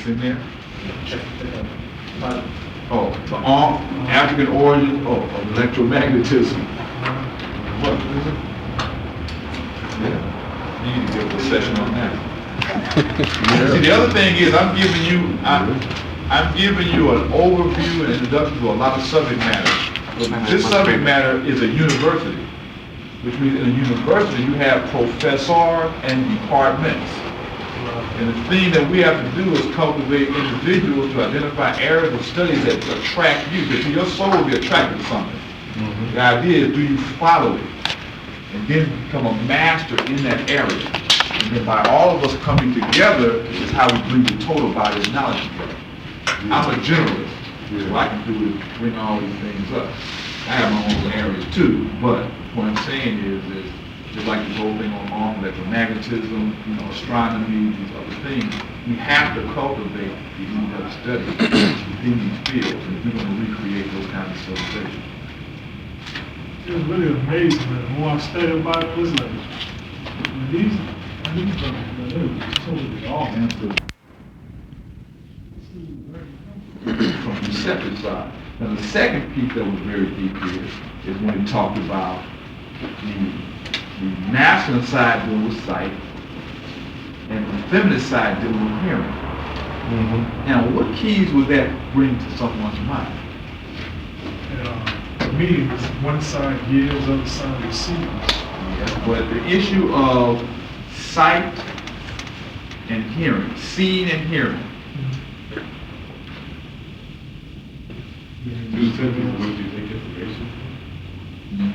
in there? Oh, the African origin of electromagnetism. What is it? Yeah, you need to give a session on that. See, the other thing is I'm giving you an overview and introduction to a lot of subject matter. This subject matter is a university, which means in a university you have professors and departments. And the thing that we have to do is cultivate individuals to identify areas of study that attract you, because your soul will be attracted to something. Mm-hmm. The idea is, do you follow it? And then become a master in that area. And then by all of us coming together is how we bring the total body of knowledge together. Yeah. I'm a generalist. Yeah. So what I can do is bring all these things up. I have my own areas too, but what I'm saying is just like this whole thing on electromagnetism, astronomy, these other things, we have to cultivate these other studies within these fields, and if we're going to recreate those kinds of civilizations. It was really amazing, man. The more I studied about it, it was like, these brothers, they were totally off. From the receptive side. Now the second piece that was very deep here is when he talked about the masculine side dealing with sight and the feminine side dealing with hearing. Mm-hmm. Now what keys would that bring to someone's mind? For me, it's one side gives, the other side receives. Yes, but the issue of sight and hearing, seeing and hearing.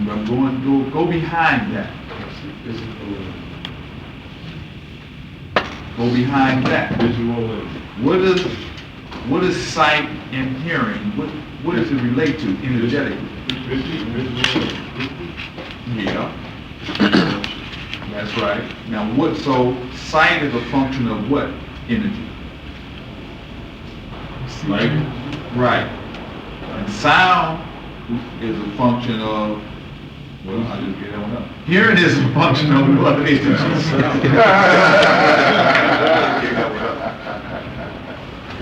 I'm going to go behind that. Go behind that. What is sight and hearing? What does it relate to energetically? Yeah. That's right. Now so sight is a function of what energy? Right? Right. And sound is a function of, well, I just get that one up. Hearing is a function of what energy?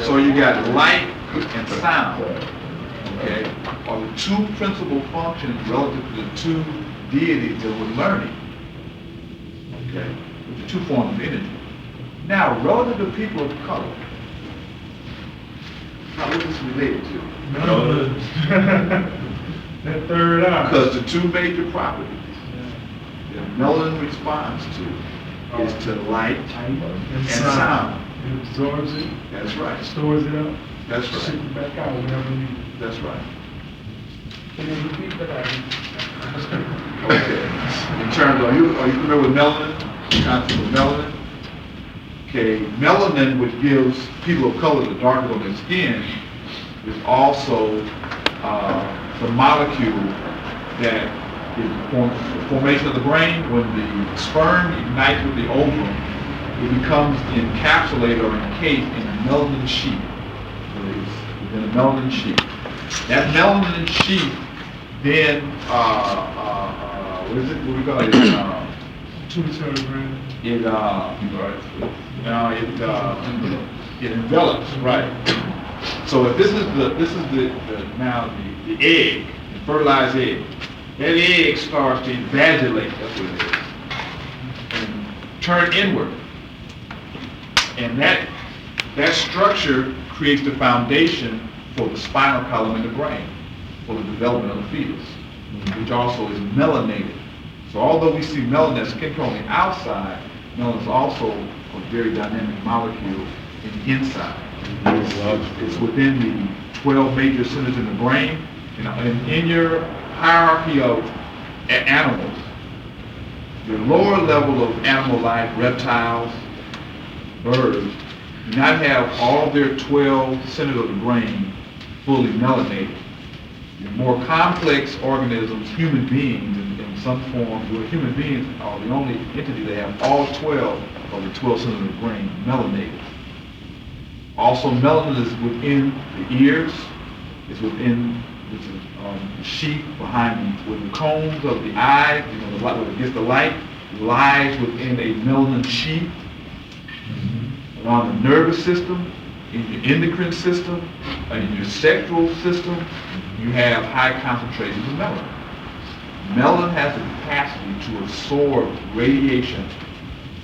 So you got light and sound, okay, are the two principal functions relative to the two deities that we're learning, okay, with the two forms of energy. Now, relative to people of color, how is this related to? That third eye. Because the two major properties that melanin responds to is to light and sound. It absorbs it. That's right. Stores it up. That's right. Ship it back out whenever you need it. That's right. Can you repeat that? Okay. In terms of, are you familiar with melanin? The concept of melanin? Okay, melanin, which gives people of color the darker on their skin, is also the molecule that is the formation of the brain. When the sperm ignites with the ovum, it becomes encapsulated or encased in a melanin sheath. Within a melanin sheath. That melanin sheath then, what is it? What do we call it? Pituitary gland. It envelops, right? So if this is the egg, the fertilized egg, that egg starts to invagulate, that's what it is, and turn inward. And that structure creates the foundation for the spinal column in the brain, for the development of the fetus, which also is melanated. So although we see melanin as skin tone on the outside, melanin is also a very dynamic molecule in the inside. It's within the 12 major centers in the brain. And in your hierarchy of animals, the lower level of animal life, reptiles, birds, do not have all of their 12 centers of the brain fully melanated. The more complex organisms, human beings, in some form, where human beings are the only entity that have all 12 of the 12 centers of the brain melanated. Also, melanin is within the ears, it's within the sheath behind with the cones of the eye, the light, when it gets the light, lies within a melanin sheath. Along the nervous system, in your endocrine system, in your sexual system, you have high concentrations of melanin. Melanin has the capacity to absorb radiation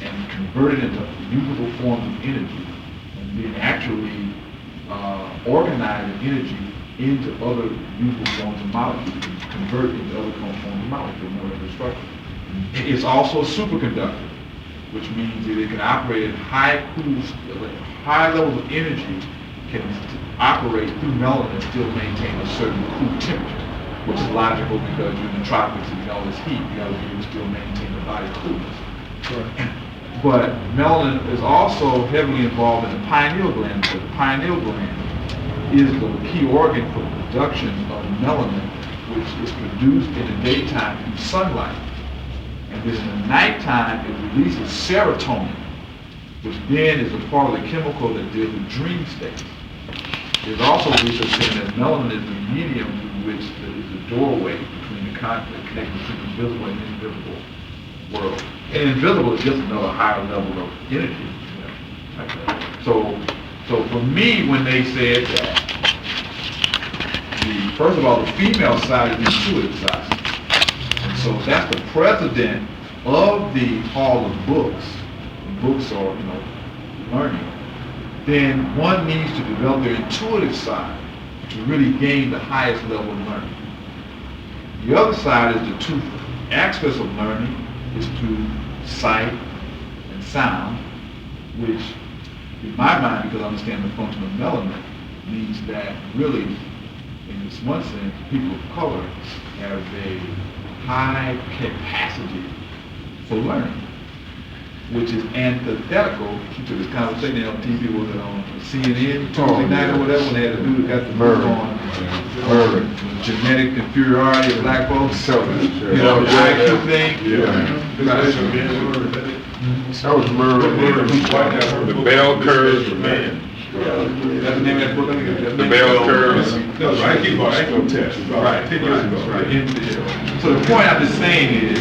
and convert it into usable forms of energy, and then actually organize the energy into other usable forms of molecules, convert into other forms of molecules, molecular structure. It's also a superconductor, which means that it can operate at high levels of energy, can operate through melanin and still maintain a certain cool temperature, which is logical because you're in the tropics and you got all this heat, you got to be able to still maintain the body coolness. Right. But melanin is also heavily involved in the pineal gland, because the pineal gland is the key organ for the production of melanin, which is produced in the daytime through sunlight. And then in the nighttime, it releases serotonin, which then is a part of the chemical that deals with dream states. There's also research saying that melanin is the medium through which is the doorway between the conflict connecting between the visible and invisible world. And invisible is just another higher level of energy. Like that. So for me, when they said that, first of all, the female side is the intuitive side. And so that's the president of the Hall of Books. Books are, learning. Then one needs to develop their intuitive side to really gain the highest level of learning. The other side is the two aspects of learning is through sight and sound, which in my mind, because I understand the function of melanin, means that really, in this one sense, people of color have a high capacity for learning, which is antithetical to this conversation on TV, was it on CNN Tuesday night or whatever, when they had a dude that got the book on genetic inferiority of black folks. The IQ thing. That was murder. The bell curve. That's the name of that book. The bell curve. No, right, keep going, I ain't gonna test. Right, 10 years ago. right. So the point I'm just saying is,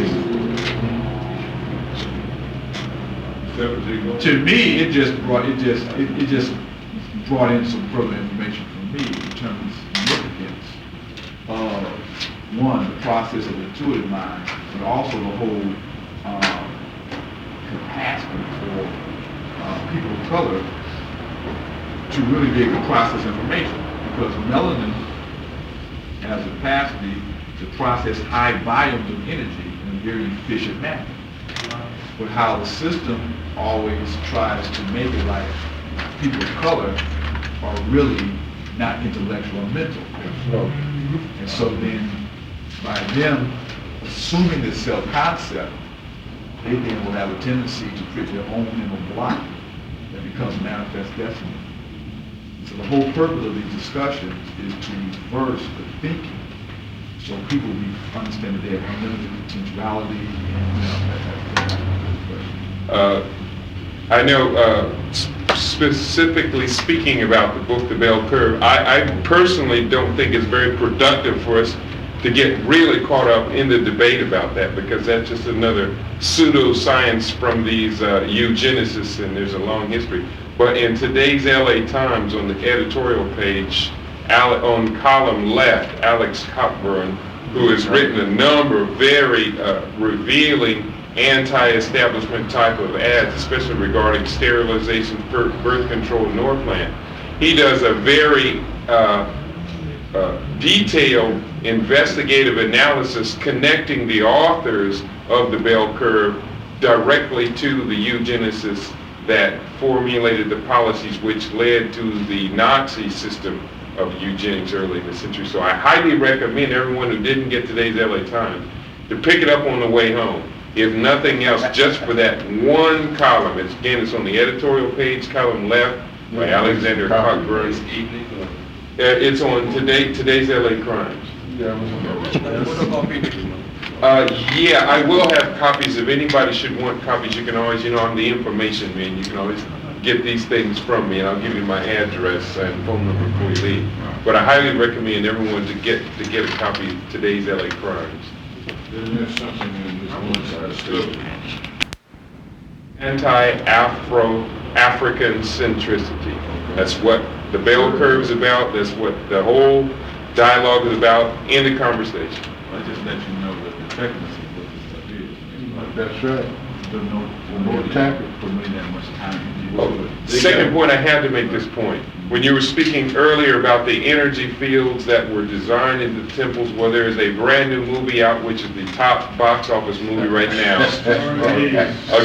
to me, it just brought in some further information for me in terms of significance of one, the process of the intuitive mind, but also the whole capacity for people of color to really be able to process information, because melanin has the capacity to process high volumes of energy in a very efficient manner. But how the system always tries to make it like people of color are really not intellectual or mental. And so then, by them assuming this self-concept, they then will have a tendency to create their own inner block that becomes manifest destiny. So the whole purpose of these discussions is to reverse the thinking, so people understand that they have unlimited potentiality and that type of thing. I know, specifically speaking about the book, The Bell Curve, I personally don't think it's very productive for us to get really caught up in the debate about that, because that's just another pseudoscience from these eugenicists, and there's a long history. But in today's LA Times, on the editorial page, on column left, Alex Cockburn, who has written a number of very revealing anti-establishment type of ads, especially regarding sterilization, birth control, Norplant. He does a very detailed investigative analysis connecting the authors of the Bell Curve directly to the eugenicists that formulated the policies which led to the Nazi system of eugenics early in the century. So I highly recommend everyone who didn't get today's LA Times to pick it up on the way home. If nothing else, just for that one column. It's on the editorial page, column left, by Alexander Cockburn. It's on today's LA Crimes. Yeah, I will have copies. If anybody should want copies, you can always, I'm the information man. You can always get these things from me, and I'll give you my address and phone number before you leave. But I highly recommend everyone to get a copy of today's LA Crimes. There's something in this one side of the Anti-Afro African centricity. That's what the bell curve is about. That's what the whole dialogue is about in the conversation. I just let you know that the technical what this stuff is. That's right. Don't know for me that much time. Second point, I had to make this point. When you were speaking earlier about the energy fields that were designed in the temples, well, there is a brand new movie out, which is the top box office movie right now.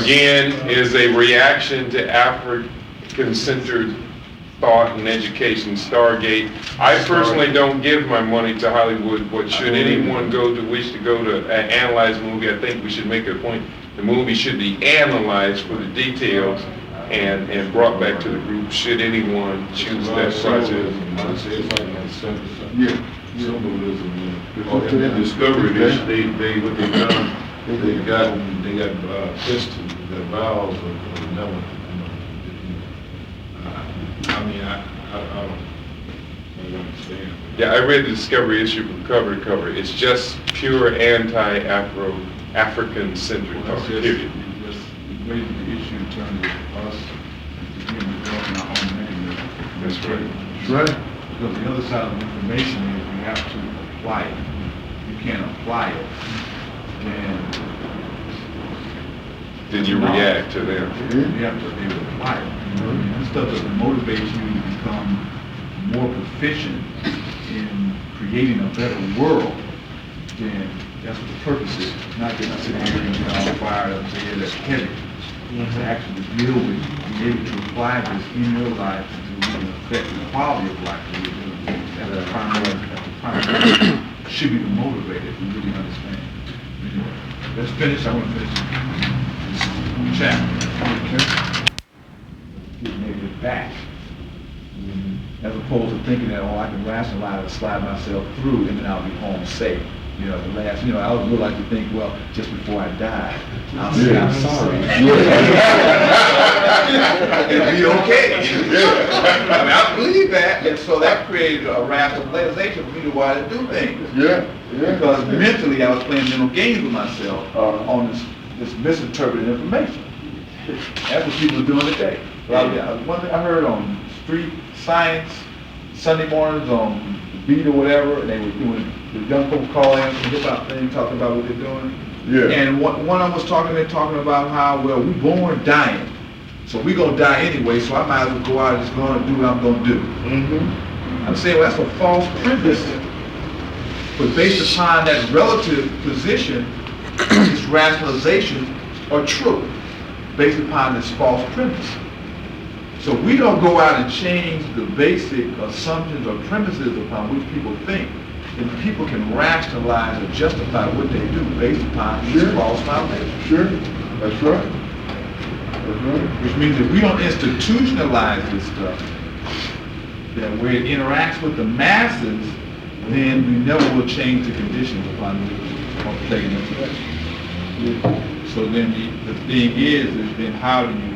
Again, is a reaction to African-centered thought and education, Stargate. I personally don't give my money to Hollywood, but should anyone wish to go to analyze the movie, I think we should make a point. The movie should be analyzed for the details and brought back to the group should anyone choose that project. Yeah. Symbolism. Or in the discovery, what they done, they got pistons, the vials of melon. I mean, I don't understand. Yeah, I read the Discovery issue from cover to cover. It's just pure African centered thought, period. Just raising the issue in terms of us developing our own mechanism. That's right. That's right. Because the other side of the information is you have to apply it. You can't apply it, Then you react to them. you have to be able to apply it. This stuff doesn't motivate you to become more proficient in creating a better world, then that's what the purpose is. Not just sitting here and get all fired up and say, yeah, that's heavy. To actually deal with, be able to apply this in your life and to really affect the quality of life that you're doing. That's the primary should be the motivator if you really understand. Let's finish. I want to finish this chapter. Get negative back. As opposed to thinking that, oh, I can rationalize and slide myself through and then I'll be home safe. The last, I would like to think, well, just before I die, I'll say I'm sorry. It'll be okay. I believe that, and so that created a rationalization for me to why to do things. Yeah. Because mentally I was playing mental games with myself on this misinterpreted information. That's what people are doing today. One thing I heard on Street Science, Sunday mornings on the beat or whatever, and they were doing, the young folks call in from the hip-hop thing, talking about what they're doing. Yeah. And one of them was talking about how, well, we born dying. So we're going to die anyway, so I might as well go out and just go on and do what I'm going to do. I'm saying, well, that's a false premise. But based upon that relative position, these rationalizations are true, based upon this false premise. So we don't go out and change the basic assumptions or premises upon which people think, and people can rationalize or justify what they do based upon these false foundations. Sure. That's right. Which means if we don't institutionalize this stuff, that where it interacts with the masses, then we never will change the conditions upon which are taking into place. So then the thing is then how do you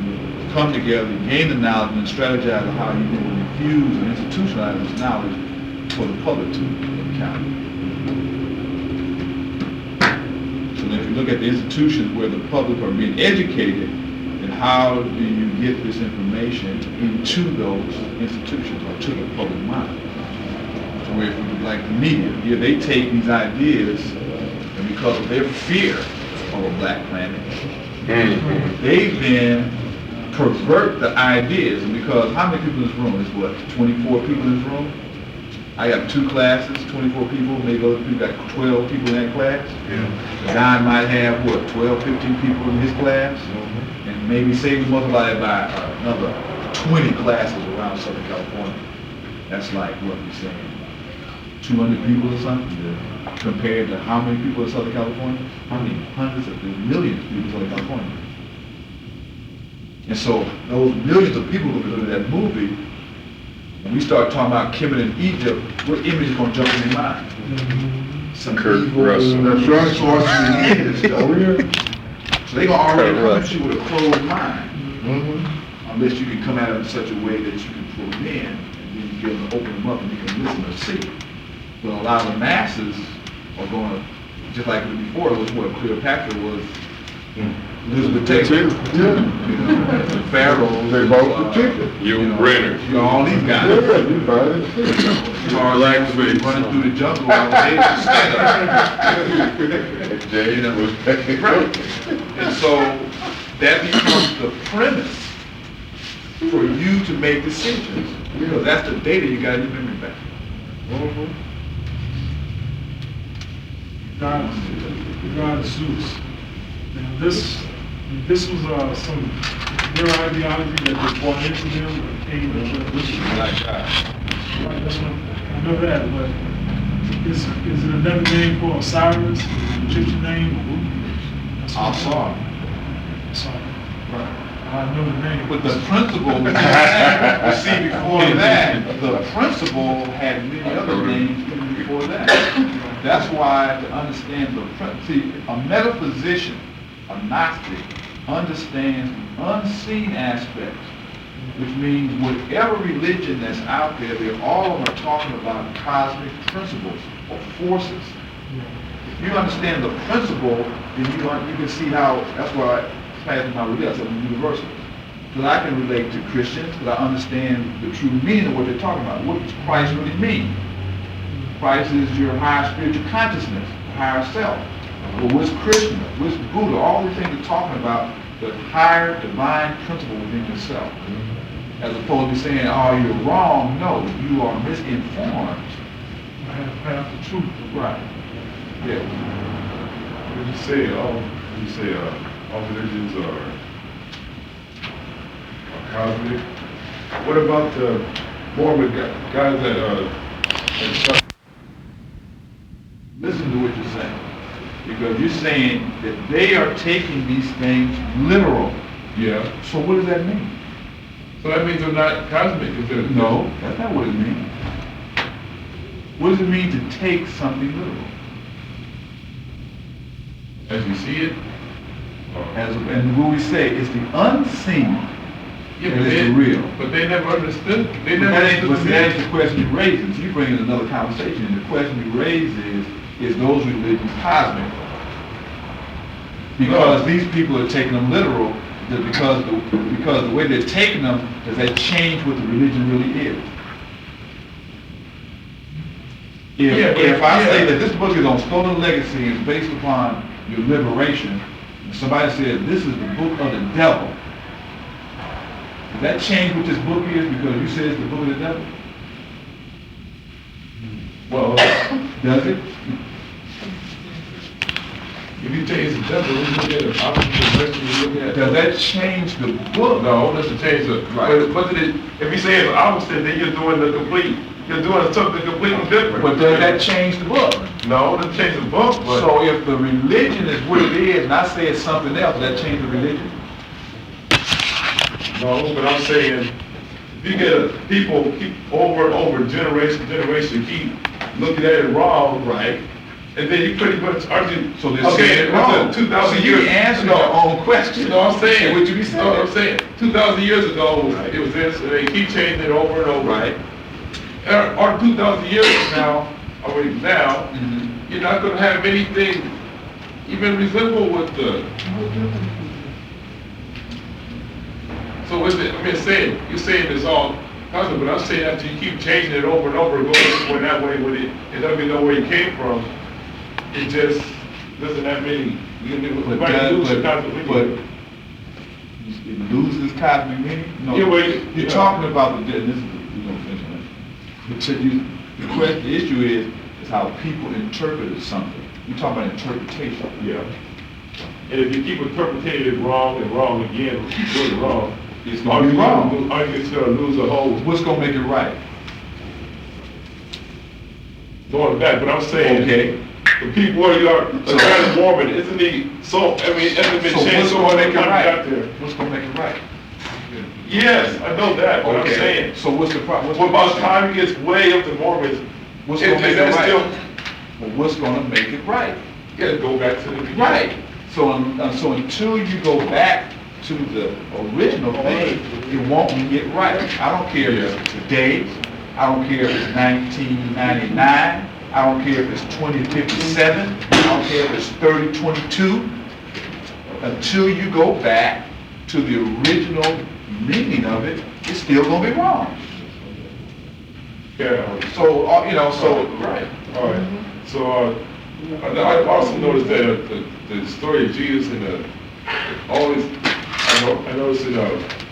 come together, gain the knowledge, and strategize on how you will infuse and institutionalize this knowledge for the public to encounter. So then if you look at the institutions where the public are being educated, then how do you get this information into those institutions or to the public mind? So if you like the media, they take these ideas, and because of their fear of a black planet, they then pervert the ideas. And because how many people in this room? Is what, 24 people in this room? I got 2 classes, 24 people, maybe other people got 12 people in that class. Don might have, what, 12, 15 people in his class? And maybe say we multiply it by another 20 classes around Southern California. That's like, what you're saying, 200 people or something? Compared to how many people in Southern California? How many hundreds of millions of people in Southern California? And so those millions of people who look at that movie, when we start talking about Kemet in Egypt, what image is going to jump in their mind? Some Kurt evil, Russell. That's right. sorcery, and stuff. So they're going to already come at you with a closed mind, unless you can come at them in such a way that you can pull them in, and then you get them to open them up and you can listen or see. But a lot of the masses are going to, just like before, it was what Cleopatra was Elizabeth Taylor, Yeah. Pharaoh, They bought the ticket. You Brenner. you know, all these guys. Yeah, you buy the ticket. Tarzan was running through the jungle while they was standing. Jay was paying. Right. And so that becomes the premise for you to make decisions. Because that's the data you got in your memory bank. God is Zeus. Now this was some their ideology that they brought into them when it came to Which is like Right, that's what, I know that, but is it another name for Osiris? Egyptian name? Asar. Sorry. I know the name. But the principle, you see, before that, the principle had many other names even before that. That's why to understand the see, a metaphysician, a Gnostic, understands the unseen aspects, which means whatever religion that's out there, they all of them are talking about cosmic principles or forces. If you understand the principle, then you can see how, that's why I class my religion as universal. Because I can relate to Christians, because I understand the true meaning of what they're talking about. What does Christ really mean? Christ is your higher spiritual consciousness, the higher self. Well, what's Krishna? What's Buddha? All these things are talking about the higher divine principle within yourself. As opposed to saying, oh, you're wrong. No, you are misinformed. I have the truth. Right. Yeah. Would you say all religions are cosmic? What about the Mormon guys that Listen to what you're saying. Because you're saying that they are taking these things literal. yeah. So what does that mean? So that means they're not cosmic. If they're, No, that's not what it means. What does it mean to take something literal? as you see it. And what we say is the unseen Yeah, that is the real. But they never understood. They But never that ain't, understood. but see, that ain't the question you raise. You bring in another conversation, and the question you raise is those religions cosmic? Because these people are taking them literal, because the way they're taking them, does that change what the religion really is? If I say that this book is on stolen legacy and based upon your liberation, and somebody says this is the book of the devil, does that change what this book is because you say it's the book of the devil? Well, Does it? if you change the devil, you look at the opposite direction. You look at. Does that change the book? No, it doesn't change the. Right. But if you say it's opposite, then you're doing the complete. You're doing something completely different. But does that change the book? No, it doesn't change the book. But So if the religion is what it is, and I say it's something else, does that change the religion? no, but I'm saying, if you get people keep over and over, generation to generation, keep looking at it wrong, Right. and then you pretty much argue. So they're okay, saying it wrong. 2,000 So you years. answer your own question. You know what I'm saying? What you be saying? No, I'm saying 2,000 years ago, Right. it was this, and they keep changing it over and over. Right. Or 2,000 years from now, or even now, Mhm. you're not going to have anything even resemble with the. So is it? I mean, you're saying it's all positive, but I'm saying after you keep changing it over and over, going this way, that way with it, it doesn't even know where you came from. It just doesn't have any. But it loses cosmic meaning? No. Yeah, wait, You're yeah. talking about the, this is, we're gonna finish on this. The question, the issue is how people interpret something. You're talking about interpretation. Yeah. And if you keep interpreting it wrong and wrong again, keep doing it wrong, It's gonna be wrong. Are you just gonna lose a whole What's gonna make it right? going back? But I'm saying, Okay. the people where you are, the kind of Mormon, isn't he? So I mean, hasn't been So changed what's so gonna much make it time you got right? there. What's gonna make it right? Yes, I know that, but I'm saying, So what's the problem? well, by the time it gets way up to Mormons, What's gonna make it that's right? still, Well, what's gonna make it right? you gotta go back to the beginning. Right. So, so until you go back to the original thing, it won't get right. I don't care if it's today, I don't care if it's 1999, I don't care if it's 2057, I don't care if it's 3022. until you go back to the original meaning of it, it's still gonna be wrong. Yeah. So, Right. All right. So, I also noticed that the story of Jesus and always, I noticed in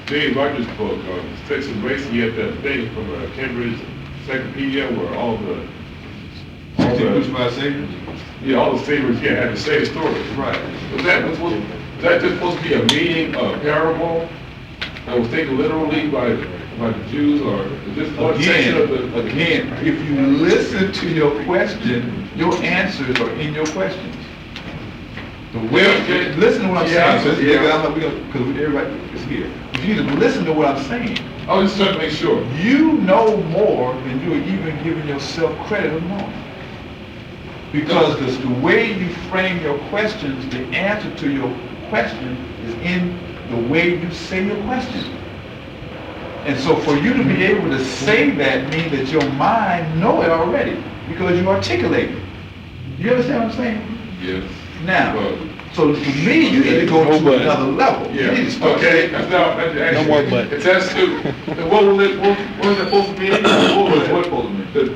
James Rogers' book, Sex and Race, he had that thing from Cambridge Encyclopedia where all the saviors, had the same story. right. Was that just supposed to be a meaning, a parable that was taken literally by the Jews, or is this one section of the? Again, if you listen to your question, your answers are in your questions. The way, listen to what I'm saying, because everybody is here. If you need to listen to what I'm saying, I was just trying to make sure. you know more than you're even giving yourself credit of knowing. Because the way you frame your questions, the answer to your question is in the way you say your question. And so for you to be able to say that means that your mind know it already, because you articulate it. You understand what I'm saying? Yes. Now, so to me, you need to go to another level. You need to start Okay. saying, No more but. It's as to, what was it supposed to be?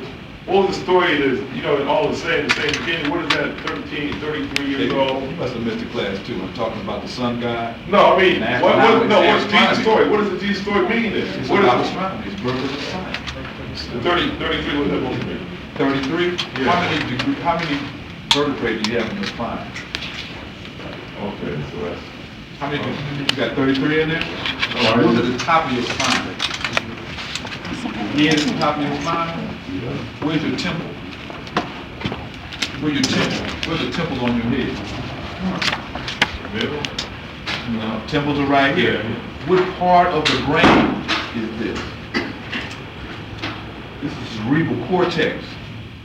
What was the story that, all the same beginning? What is that, 33 years old? You must have missed the class too. I'm talking about the sun god. No, I mean, what's Jesus' astronomy. story? What does the Jesus story mean then? It's What about is astronomy. It's birth of the sun. 33, what is that supposed to mean? 33? Yeah. How many vertebrae do you have in your spine? Okay, so that's, How many, you got 33 in there? right. Look at the top of your spine. Head at the top of your spine? Where's your temple? Where's your temple? Where's the temple on your head? middle? No, temples are right here. Yeah. What part of the brain is this? This is cerebral cortex.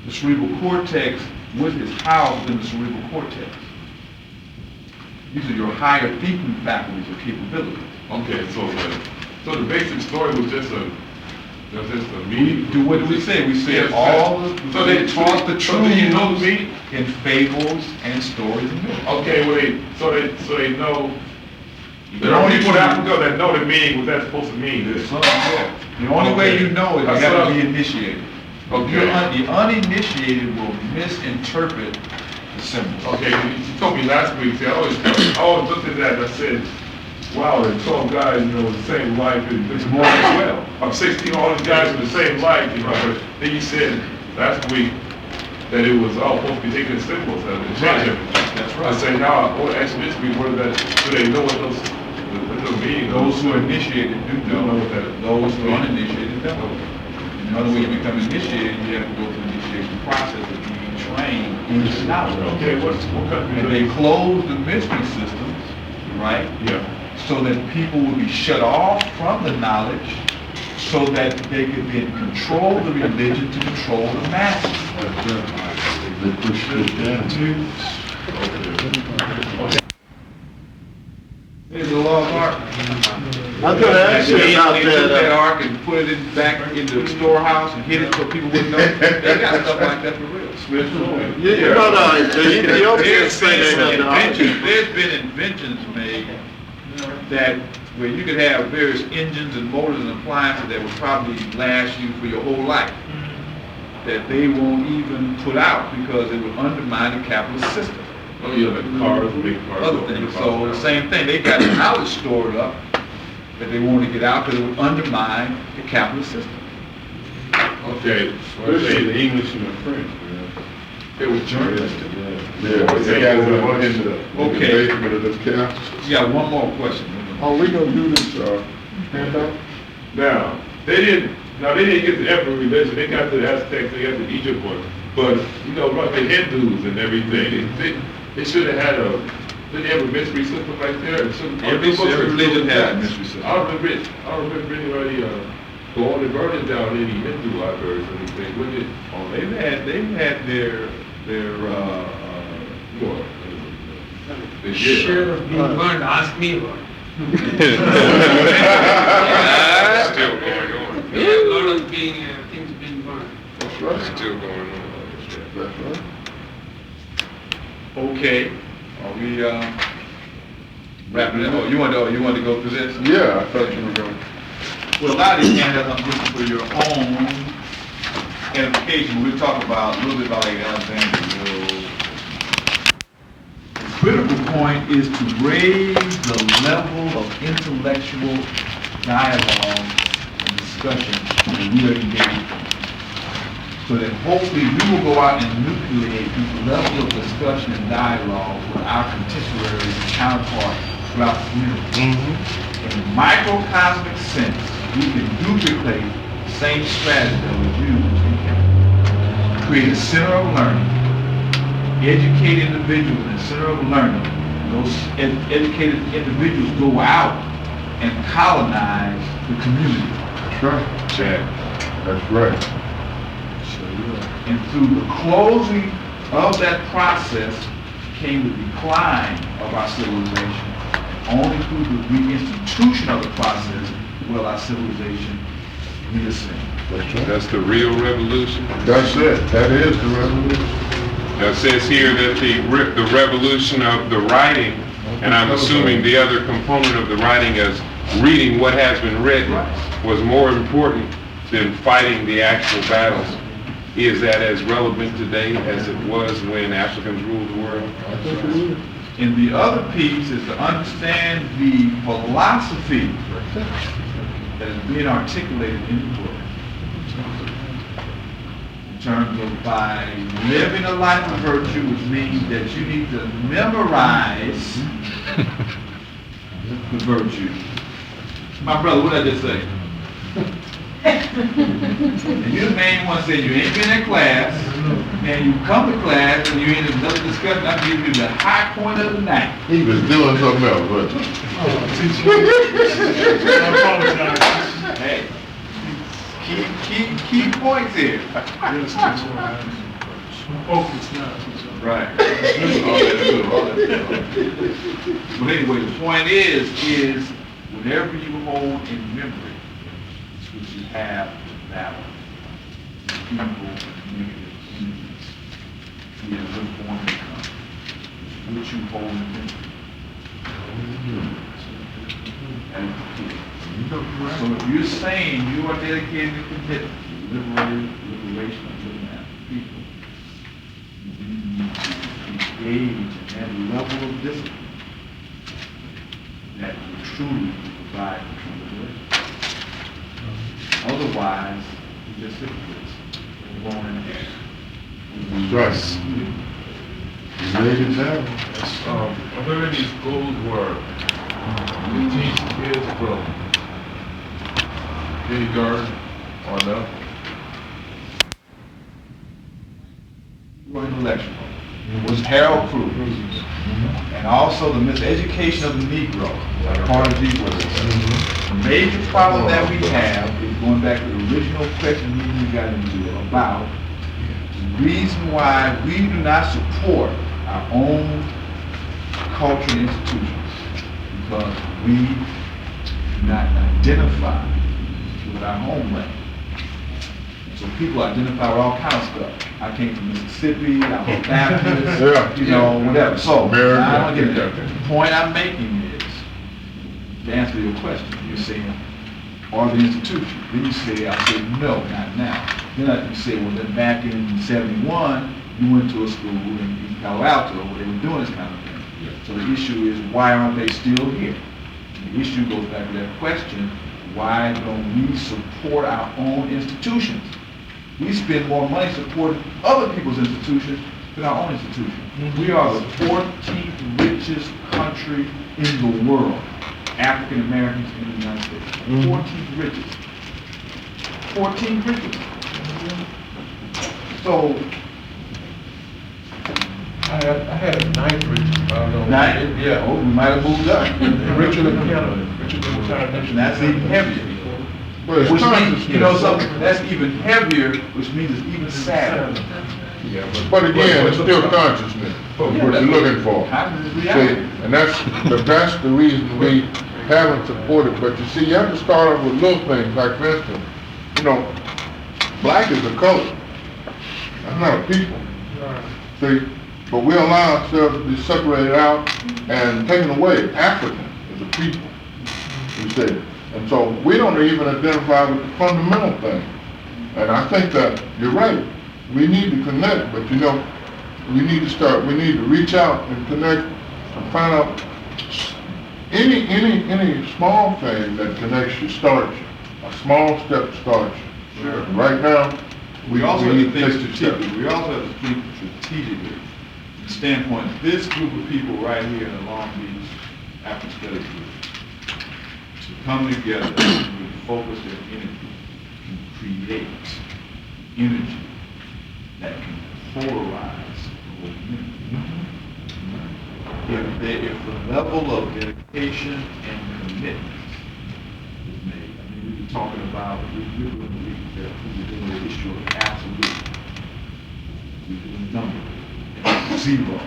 The cerebral cortex, what is housed in the cerebral cortex? These are your higher thinking faculties or capabilities. Okay, so the basic story was just a meaning. What do we say? We say Yes, all so the, they taught the so do you know the truths meaning? in fables and stories and myths. Okay, well, they know. There The are only people in truth- Africa that know the meaning, what that's supposed to mean. Some, yeah. The only way you know is you That's gotta what be initiated. Okay. The uninitiated will misinterpret the symbols. Okay, you told me last week, see, I always looked at that and I said, wow, the 12 guys, the same life, and it's more as well. I'm 16, all these guys with the same life, but then you said last week that it was all supposed to be taking symbols and change everything. That's right. I say now, I want to ask this week, what is that, do they know what those meaning? Those who are initiated do Don't know know. what that. Those who are uninitiated don't. In other words, you become initiated, you have to go through the initiation process of being trained in this knowledge. Okay, what country? And they close the mystery systems, right? Yeah. So that people will be shut off from the knowledge so that they could then control the religion to control the masses. They push it down. There's a law of ark. I was gonna ask you about They took that that. ark and put it back into the storehouse and hid it so people wouldn't know. They got stuff like that for real. The Ethiopians say they have the There's been inventions made that where you could have various engines and motors and appliances that would probably last you for your whole life, that they won't even put out because it would undermine the capitalist system. Oh, yeah, like cars, big cars. Other things. So the same thing, they got knowledge stored up that they want to get out because it would undermine the capitalist system. Okay. Especially the English and the French, It was journalists. Yeah, but they got it in the Okay. basement of this castle. You got one more question. Are we gonna do this, handout? Now, they didn't get to every religion, they got to the Aztecs, they got to Egypt one, but, like the Hindus and everything, they should have had didn't they have a mystery system right there? Every religion has a mystery system. I don't remember anybody, going and burning down any Hindu libraries or anything, would it? Oh, they've had their What? They did. Sheriff being burned, ask me about it. Still going on. Yeah, a lot of things being burned. That's right. Still going on. That's right. Okay, are we, wrapping it up. You want to go through this? Yeah, I thought you were going. Well, a lot of these handouts I'm giving for your own edification. We'll talk about a little bit about like Alexander. The critical point is to raise the level of intellectual dialogue and discussion that we are engaged in. So that hopefully we will go out and nucleate this level of discussion and dialogue with our contemporaries and counterparts throughout the community. In a microcosmic sense, we can duplicate the same strategy that was used in Canada. Create a center of learning, educate individuals in a center of learning. Those educated individuals go out and colonize the community. That's right. Chad. That's right. And through the closing of that process came the decline of our civilization. Only through the reinstitution of the process will our civilization reascend. That's right. That's the real revolution. That's it. That is the revolution. Now, it says here that the revolution of the writing, and I'm assuming the other component of the writing is reading what has been written, was more important than fighting the actual battles. Is that as relevant today as it was when Africans ruled the world? I think it is. And the other piece is to understand the philosophy that is being articulated in the book. In terms of by living a life of virtue, which means that you need to memorize the virtue. My brother, what did I just say? And you're the main one saying you ain't been in class, and you come to class and you're in another discussion. I'm giving you the high point of the night. He was doing something else, wasn't he? I apologize. Hey, key points here. Yes, that's all right. I'm focused now. Right. All that's good. But anyway, the point is whatever you hold in memory, which you have to battle. People, negative energies, be in good form they come. Which you hold in memory. That is the key. So if you're saying you are dedicated and committed to liberation of living after people, then you need to engage in that level of discipline that will truly provide true liberation. Otherwise, you just hypocrites. We're going in there. That's right. You laid it down. Whatever these goals were, you teach kids from kindergarten on up. Were intellectual. It was Harold Crew. And also the miseducation of the Negro, like part of these words. The major problem that we have is going back to the original question we got into about the reason why we do not support our own cultural institutions, because we do not identify with our homeland. So people identify with all kinds of stuff. I came from Mississippi, I'm a Baptist, Yeah. you know, whatever. So, America. I don't get it. The point I'm making is, to answer your question, you're saying, are the institutions? Then you say, I say, no, not now. Then you say, well, then back in 71, you went to a school in Palo Alto where they were doing this kind of thing. So the issue is, why aren't they still here? And the issue goes back to that question, why don't we support our own institutions? We spend more money supporting other people's institutions than our own institutions. We are the 14th richest country in the world, African Americans in the United States. 14th richest. 14th richest. So, I had a ninth richest, I don't know. now, yeah, oh, we might have moved up. Richer than Canada, richer than China. And that's even heavier. But it's Which means, consciousness. you know something, that's even heavier, which means it's even sadder. Yeah, But again, it's still consciousness, what you're looking for. Consciousness is See, reality. and that's the reason we haven't supported. But you see, you have to start off with little things, like for instance, you know, black is a color. That's not a people. See, But we allow ourselves to be separated out and taken away, African as a people, you see. And so we don't even identify with the fundamental thing. And I think that you're right. We need to connect, but you know, we need to reach out and connect and find out any small thing that connects you starts you. A small step starts you. Sure. Right now, We also have need to think take the steps. strategically. We also have to think strategically. From the standpoint, this group of people right here in the Long Beach African Studies group, to come together with focus their energy and create energy that can polarize the whole community. If the level of dedication and commitment is made, I mean, we've been talking about, we're going to leave that, we're dealing with the issue of absolute, we're doing number, and zero,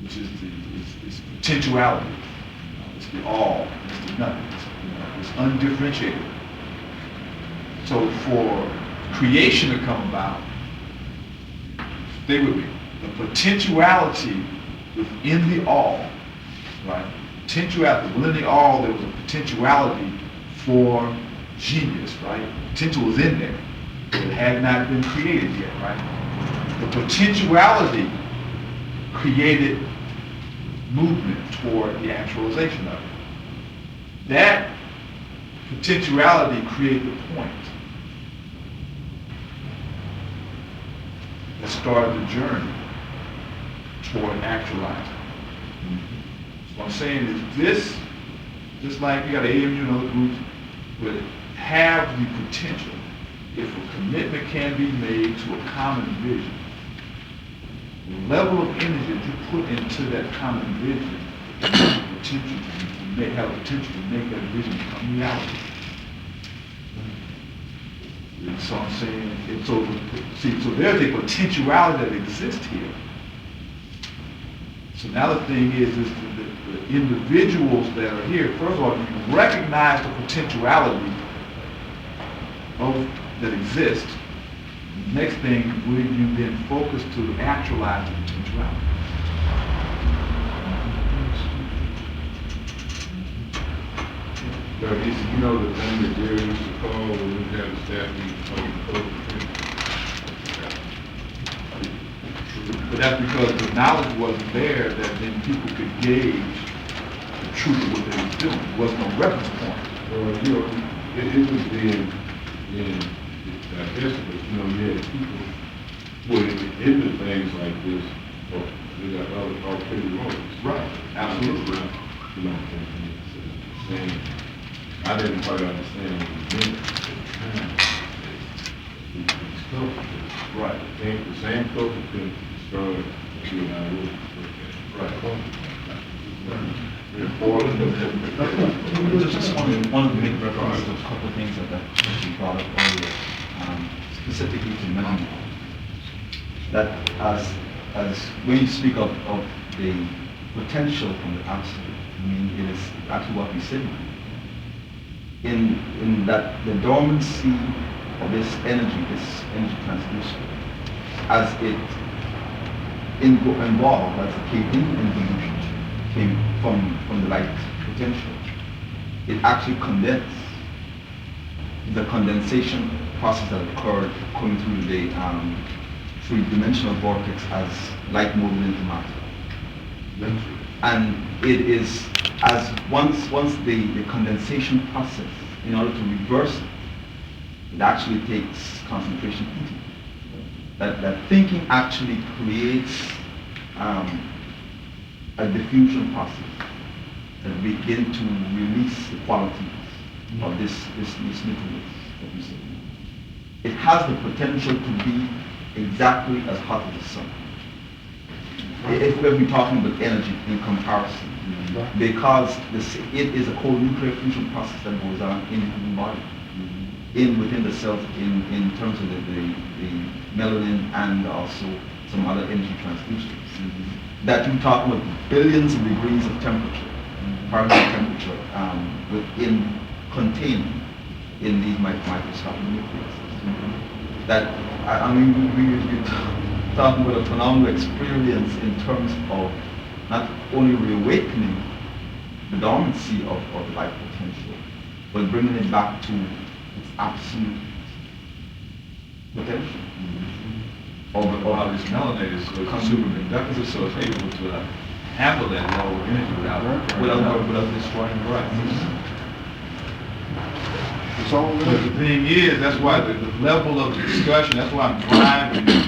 which is it's potentiality, it's the all, it's the nothing, it's undifferentiated. So for creation to come about, stay with me, the potentiality within the all, right? Potentiality, within the all, there was a potentiality for genius, right? Potential was in there, but it had not been created yet, right? The potentiality created movement toward the actualization of it. That potentiality created the point that started the journey toward actualizing. So what I'm saying is this, just like you got AMU and other groups, would have the potential, if a commitment can be made to a common vision, the level of energy that you put into that common vision has the potential to make that vision become reality. So I'm saying, so there's a potentiality that exists here. So now the thing is the individuals that are here, first of all, you recognize the potentiality that exists. The next thing, will you then focus to actualize the potentiality? You know the thing that Jerry used to call when we had a staff meeting, But that's because the knowledge wasn't there that then people could gauge the truth of what they were doing. There wasn't no reference point. well, you know, it was being digestible. You know, you had people putting into things like this, or they got other ulterior motives. Right, absolutely. You know, and I didn't quite understand what he meant at the time. It's culture. Right. The same culture could destroy you and I would. Right. Just wanted to make reference to a couple of things that you brought up earlier, specifically to memory. That as when you speak of the potential from the absolute, I mean, it is actually what we said. In that the dormancy of this energy transmission, as it involved, as it came in evolution, came from the light potential, it actually condensed. The condensation process that occurred coming through the three-dimensional vortex as light moving into matter. And it is as once the condensation process, in order to reverse it actually takes concentration thinking. That thinking actually creates a diffusion process that begin to release the qualities of this nucleus that we see. It has the potential to be exactly as hot as the sun. If we're talking about energy in comparison, because it is a cold nuclear fusion process that goes on in the human body, within the cells, in terms of the melanin and also some other energy transducers. That you talk about billions of degrees of temperature, Fahrenheit temperature, within contained in these microscopic nucleus. That I mean, starting with a phenomenal experience in terms of not only reawakening the dormancy of life potential, but bringing it back to its absolute potential. Or how this melanated, so it's super conductive, so it's able to handle that lower energy without destroying the right. It's all But the thing is, that's why the level of the discussion, that's why I'm driving you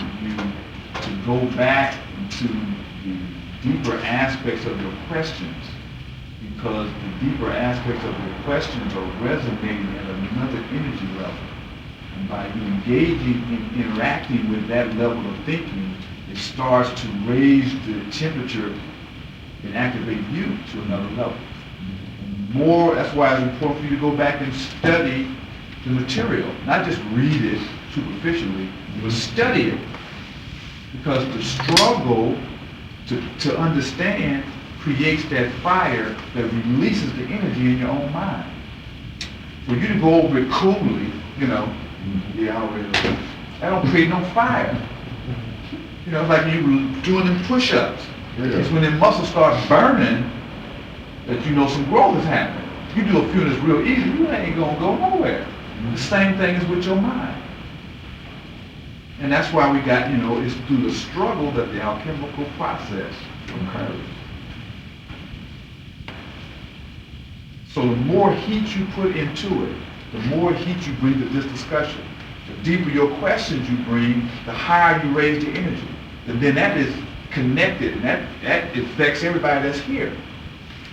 to go back to the deeper aspects of your questions, because the deeper aspects of your questions are resonating at another energy level. And by you engaging in interacting with that level of thinking, it starts to raise the temperature and activate you to another level. More, that's why it's important for you to go back and study the material, not just read it superficially, but study it. Because the struggle to understand creates that fire that releases the energy in your own mind. For you to go over it coolly, that don't create no fire. It's like you doing them push-ups. It's when the muscles start burning that some growth is happening. You do a few that's real easy, you ain't gonna go nowhere. The same thing is with your mind. And that's why we got, it's through the struggle that the alchemical process occurs. So the more heat you put into it, the more heat you bring to this discussion. The deeper your questions you bring, the higher you raise the energy. And then that is connected, and that affects everybody that's here.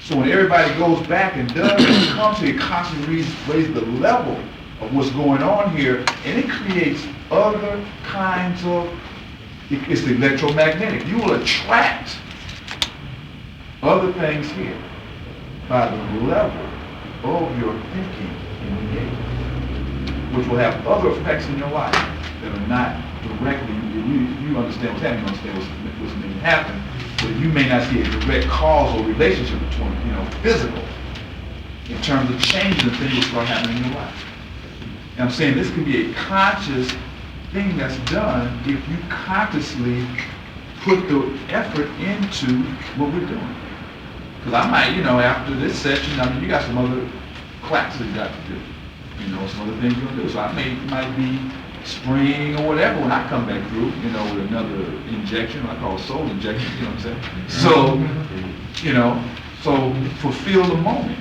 So when everybody goes back and does it, comes here, constantly raise the level of what's going on here, and it creates other kinds of, it's the electromagnetic. You will attract other things here by the level of your thinking and engagement, which will have other effects in your life that are not directly, you understand what's happening, you understand what's going to happen, but you may not see a direct causal relationship between, physical, in terms of changing things that start happening in your life. And I'm saying this could be a conscious thing that's done if you consciously put the effort into what we're doing. Because I might, after this session, you got some other classes you got to do. Some other things you're going to do. So I might be spring or whatever when I come back through, with another injection, I call it soul injection, you know what I'm saying? So, so fulfill the moment.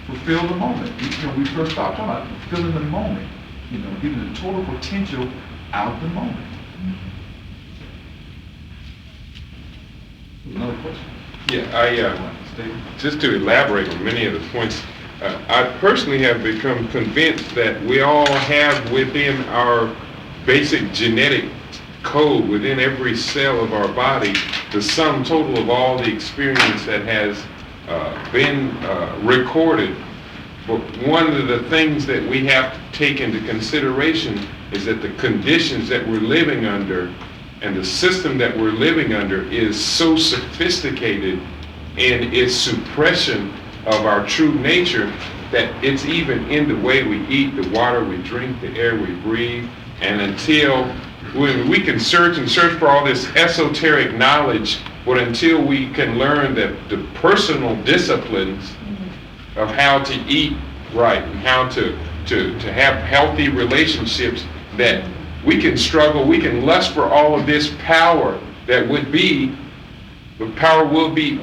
Fulfill the moment. We first started talking about fulfilling the moment, getting the total potential out of the moment. Another question? Yeah, just to elaborate on many of the points, I personally have become convinced that we all have within our basic genetic code, within every cell of our body, the sum total of all the experience that has been recorded. But one of the things that we have to take into consideration is that the conditions that we're living under and the system that we're living under is so sophisticated in its suppression of our true nature that it's even in the way we eat, the water we drink, the air we breathe. And until we can search for all this esoteric knowledge, but until we can learn that the personal disciplines of how to eat right and how to have healthy relationships, that we can struggle, we can lust for all of this power that would be, but power would be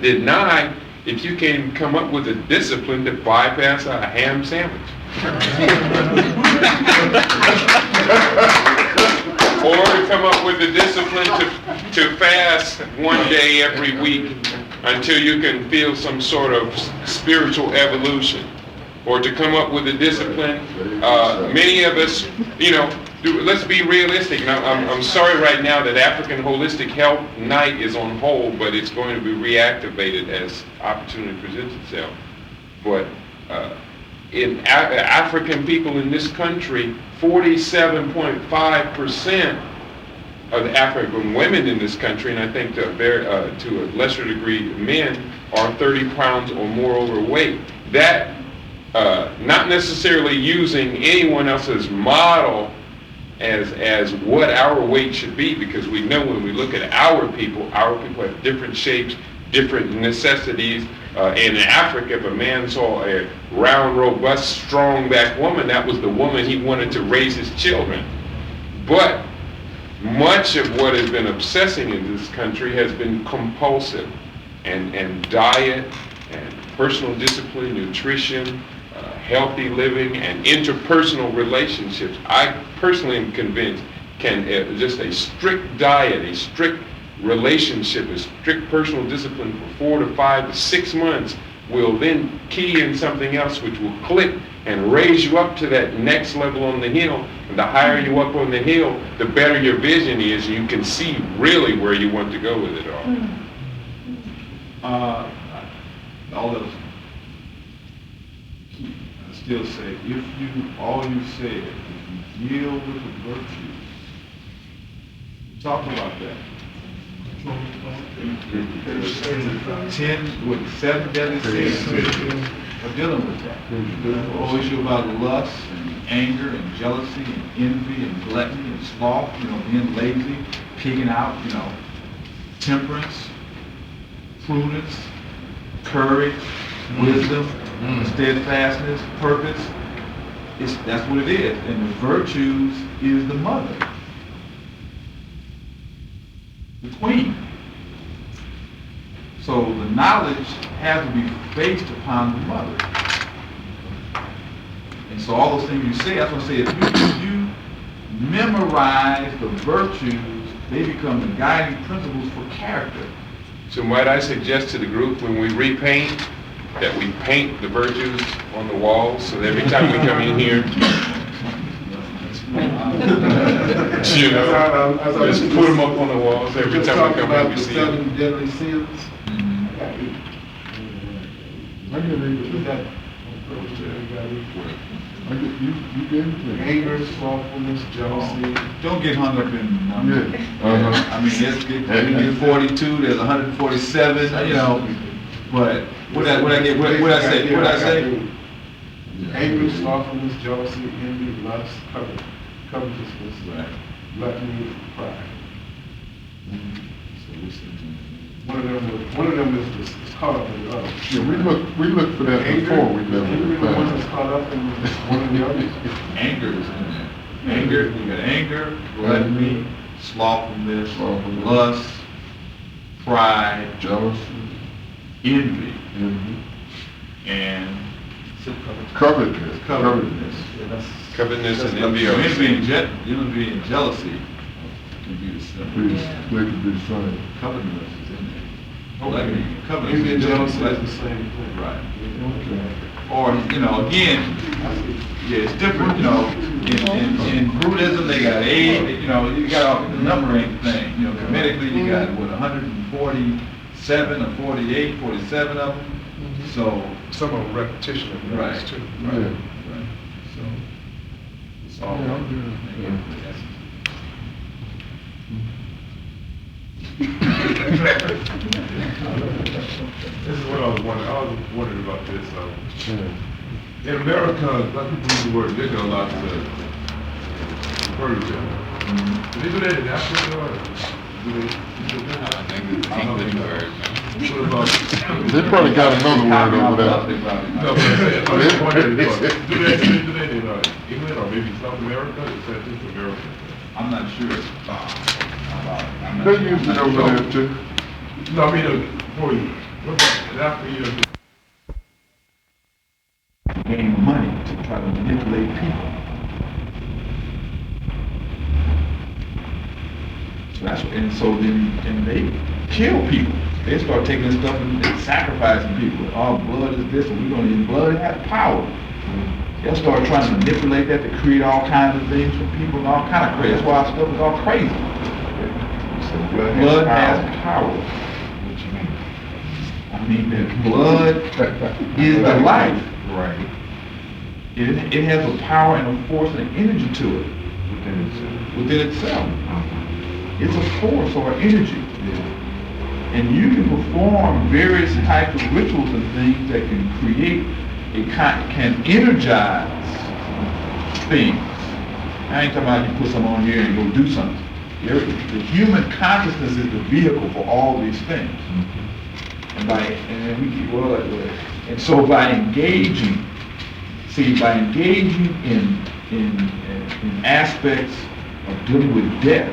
denied if you can't come up with a discipline to bypass a ham sandwich. Or to come up with a discipline to fast one day every week until you can feel some sort of spiritual evolution. Or to come up with a discipline, many of us, let's be realistic. Now, I'm sorry right now that African Holistic Health Night is on hold, but it's going to be reactivated as opportunity presents itself. But in African people in this country, 47.5% of the African women in this country, and I think to a lesser degree men, are 30 pounds or more overweight. That, not necessarily using anyone else's model as what our weight should be, because we know when we look at our people have different shapes, different necessities. In Africa, if a man saw a round, robust, strong-backed woman, that was the woman he wanted to raise his children. But much of what has been obsessing in this country has been compulsive, and diet, and personal discipline, nutrition, healthy living, and interpersonal relationships. I personally am convinced just a strict diet, a strict relationship, a strict personal discipline for 4 to 5 to 6 months will then key in something else which will click and raise you up to that next level on the hill. And the higher you up on the hill, the better your vision is. You can see really where you want to go with it all. All those. I still say, all you said, if you deal with the virtues, talk about that. 7 deadly sins are dealing with that. The whole issue about lust and anger and jealousy and envy and gluttony and sloth, being lazy, pigging out, temperance, prudence, courage, wisdom, steadfastness, purpose. That's what it is. And the virtues is the mother, the queen. So the knowledge has to be based upon the mother. And so all those things you say, that's what I say, if you memorize the virtues, they become the guiding principles for character. So might I suggest to the group, when we repaint, that we paint the virtues on the walls, so that every time we come in here, just put them up on the walls every time we come in, we see them. 7 deadly sins. I can read it. That You gave it to me. anger, slothfulness, jealousy. Don't get hung up in numbers. Yeah. I mean, there's 42, there's 147, but what I say? Anger, slothfulness, jealousy, envy, lust, covetousness, gluttony, pride. One of them is caught up in the other. Yeah, we looked for that before we never Anger, did the one that. that's caught up in one of the others. Anger is in there. Anger, you got anger, gluttony, slothfulness, lust, pride, Jealousy, envy, envy, and covetousness. Covetousness and envy So are the envy same. and jealousy can be the same. They could be the same. Covetousness is in there. Okay. Covetousness Envy and is jealousy different. is the same thing. Right. Okay. Or, again, it's different, in Buddhism, they got 8, you got all the numbering thing, Kemetically, you got, 147 or 48, 47 of them, so. Some of them repetition of Right. numbers too. Yeah. So, it's all. Yeah, I'm good. This is what I was wondering about this. In America, a lot of people use the word nigga a lot to refer to each other. Do they do that in Africa or do they? I think it's an English word. What about? They probably got another word over there. No, but I'm just wondering, do they in England or maybe South America? Is that just America? I'm not sure. They use it over there too. No, I mean, for you. What about in Africa? Gain money to try to manipulate people. So then they kill people. They start taking this stuff and sacrificing people. All blood is this, and we're going to use blood. It has power. They'll start trying to manipulate that to create all kinds of things for people and all kind of crazy. That's why our stuff is all crazy. Blood has power. What you mean? I mean, that blood is the life. Right. It has a power and a force and an energy to it. Within itself. It's a force or an energy. And you can perform various types of rituals and things that can create, can energize things. I ain't talking about you put something on here and go do something. The human consciousness is the vehicle for all these things. And so by engaging in aspects of dealing with death,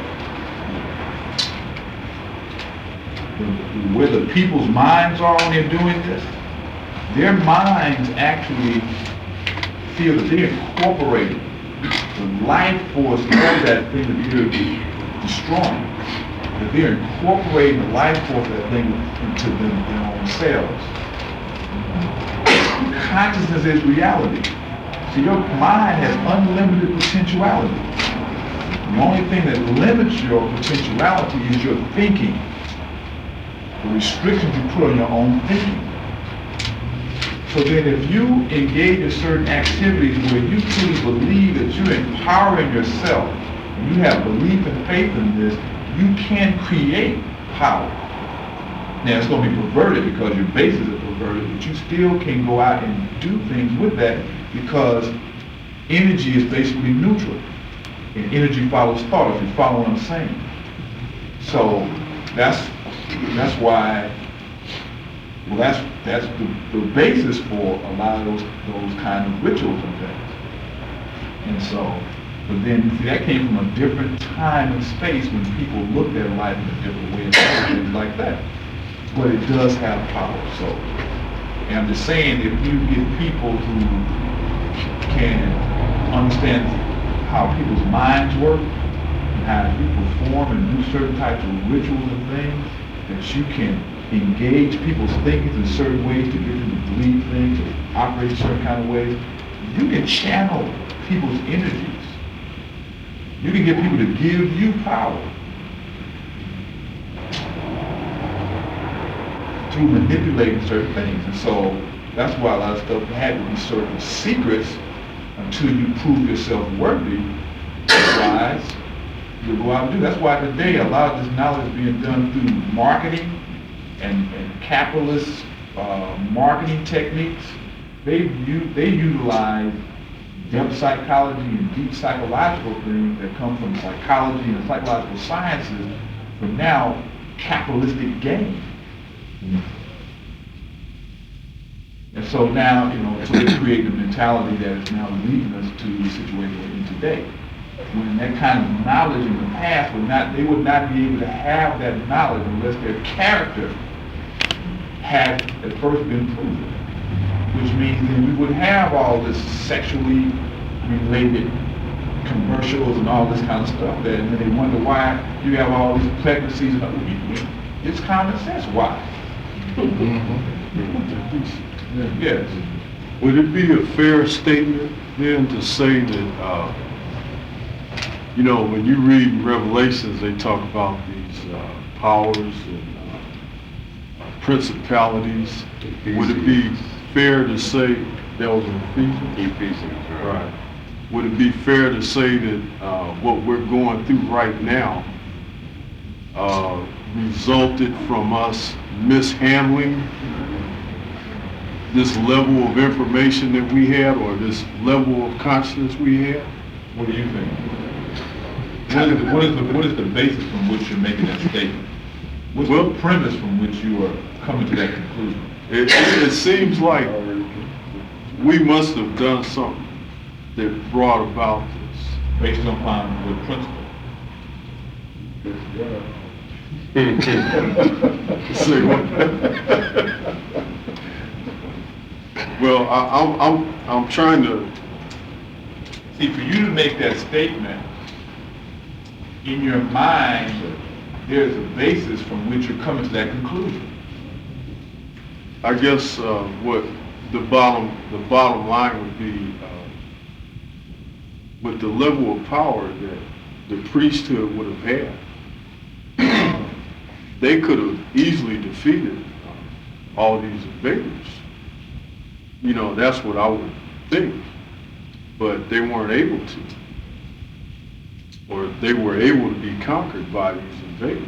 where the people's minds are when they're doing this, their minds actually feel that they're incorporating the life force of that thing that you're destroying, that they're incorporating the life force of that thing into their own selves. Consciousness is reality. So your mind has unlimited potentiality. The only thing that limits your potentiality is your thinking. The restrictions you put on your own thinking. So then if you engage in certain activities where you truly believe that you're empowering yourself, and you have belief and faith in this, you can create power. Now it's going to be perverted because your bases are perverted, but you still can go out and do things with that because energy is basically neutral. And energy follows thought, if you follow what I'm saying. So that's why, well, that's the basis for a lot of those kind of rituals and things. And so, but then see, that came from a different time and space when people looked at life in a different way and things like that. But it does have power. So, and I'm just saying, if you get people who can understand how people's minds work and how you perform and do certain types of rituals and things, that you can engage people's thinking in certain ways to get them to believe things or operate in certain kind of ways. You can channel people's energies. You can get people to give you power through manipulating certain things. And so that's why a lot of stuff had to be sort of secrets until you prove yourself worthy. Otherwise, you'll go out and do. That's why today a lot of this knowledge is being done through marketing and capitalist marketing techniques. They utilize depth psychology and deep psychological things that come from psychology and psychological sciences for now capitalistic gain. And so now, so they create a mentality that is now leading us to the situation we're in today. When that kind of knowledge in the past they would not be able to have that knowledge unless their character had at first been proven. Which means then we would have all this sexually related commercials and all this kind of stuff there, and then they wonder why you have all these pregnancies and other people. It's common sense why. Yes. Would it be a fair statement then to say that, when you read in Revelations, they talk about these powers and principalities. Would it be fair to say that was in Ephesians? Right. Would it be fair to say that what we're going through right now resulted from us mishandling this level of information that we had, or this level of consciousness we had? What do you think? What is the basis from which you're making that statement? What's the premise from which you are coming to that conclusion? It seems like we must have done something that brought about this. Based upon what principle? Say what? Well, I'm trying to see, for you to make that statement, in your mind, there's a basis from which you're coming to that conclusion. I guess what the bottom line would be, with the level of power that the priesthood would have had, they could have easily defeated all these invaders. That's what I would think. But they weren't able to. Or they were able to be conquered by these invaders.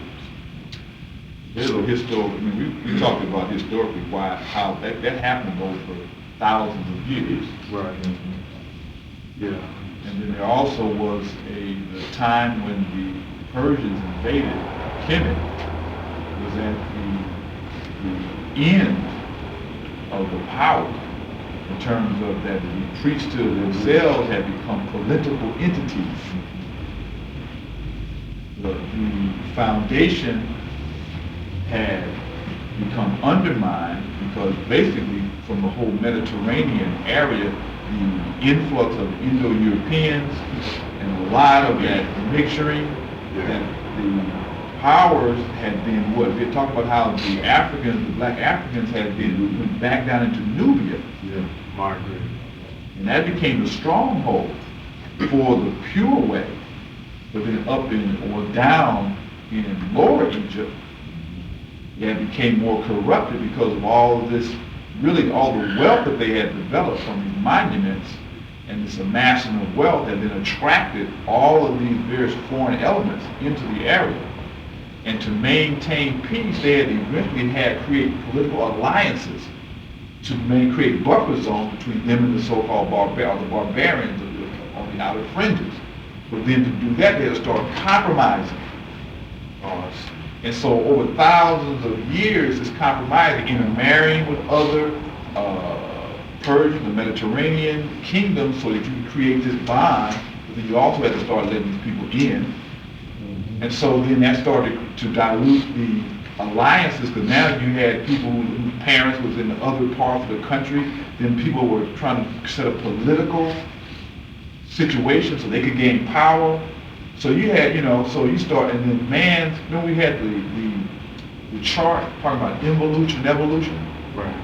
There's a historical, we talked about historically how that happened over thousands of years. Right. Yeah. And then there also was the time when the Persians invaded Kemet, was at the end of the power, in terms of that the priesthood themselves had become political entities. The foundation had become undermined because basically from the whole Mediterranean area, the influx of Indo-Europeans and a lot of that mixturing, that the powers had been what they talk about how the Africans, the black Africans had been went back down into Nubia. Migrated. And that became the stronghold for the pure way. But then up in or down in lower Egypt, it became more corrupted because of all of this, really all the wealth that they had developed from these monuments and this amassing of wealth had then attracted all of these various foreign elements into the area. And to maintain peace, they had eventually had create political alliances to create buffer zones between them and the so-called barbarians on the outer fringes. But then to do that, they had to start compromising. And so over thousands of years, this compromising, intermarrying with other Persian and Mediterranean kingdoms so that you could create this bond, but then you also had to start letting these people in. And so then that started to dilute the alliances, because now you had people whose parents was in the other parts of the country, then people were trying to set up political situations so they could gain power. So you had, so you start, and then we had the chart talking about involution and evolution. Right.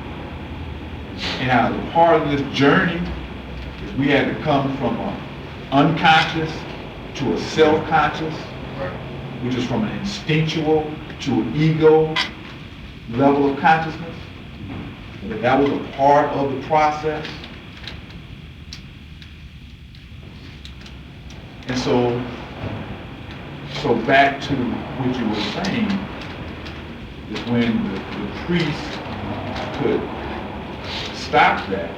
And how the part of this journey is we had to come from an unconscious to a self-conscious, which is from an instinctual to an ego level of consciousness. That was a part of the process. And so back to what you were saying, is when the priest could stop that,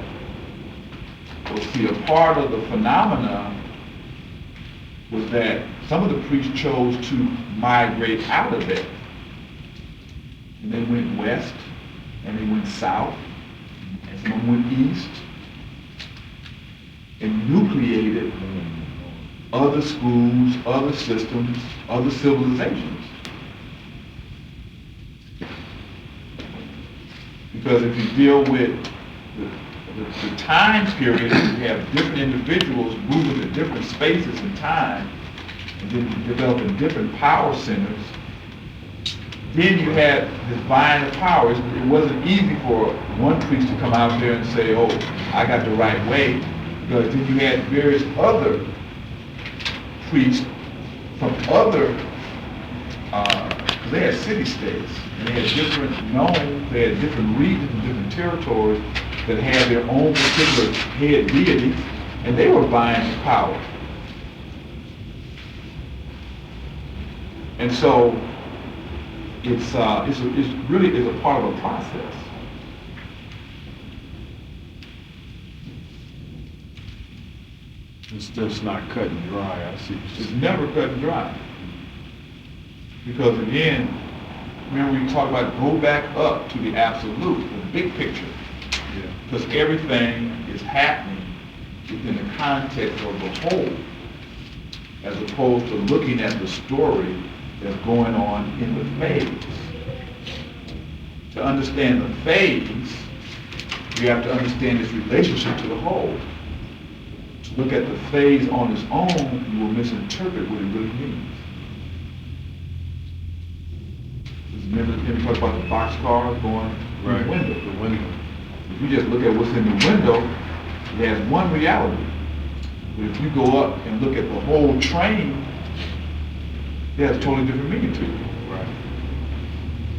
or see a part of the phenomena was that some of the priests chose to migrate out of it. And they went west, and they went south, and some went east, and nucleated other schools, other systems, other civilizations. Because if you deal with the time period, you have different individuals moving to different spaces and time, and then developing different power centers, then you had divine powers. It wasn't easy for one priest to come out there and say, oh, I got the right way, because then you had various other priests from other, they had city-states, and they had different nomes, they had different regions and different territories that had their own particular head deities, and they were vying for power. And so it's really is a part of a process. It's just not cut and dry. I see. It's never cut and dry. Because again, remember we talked about go back up to the absolute, the big picture. Because everything is happening within the context of the whole, as opposed to looking at the story that's going on in the phase. To understand the phase, we have to understand its relationship to the whole. To look at the phase on its own, you will misinterpret what it really means. Remember we talked about the boxcars going through the window. The window. If you just look at what's in the window, it has one reality. But if you go up and look at the whole train, it has a totally different meaning to you. Right.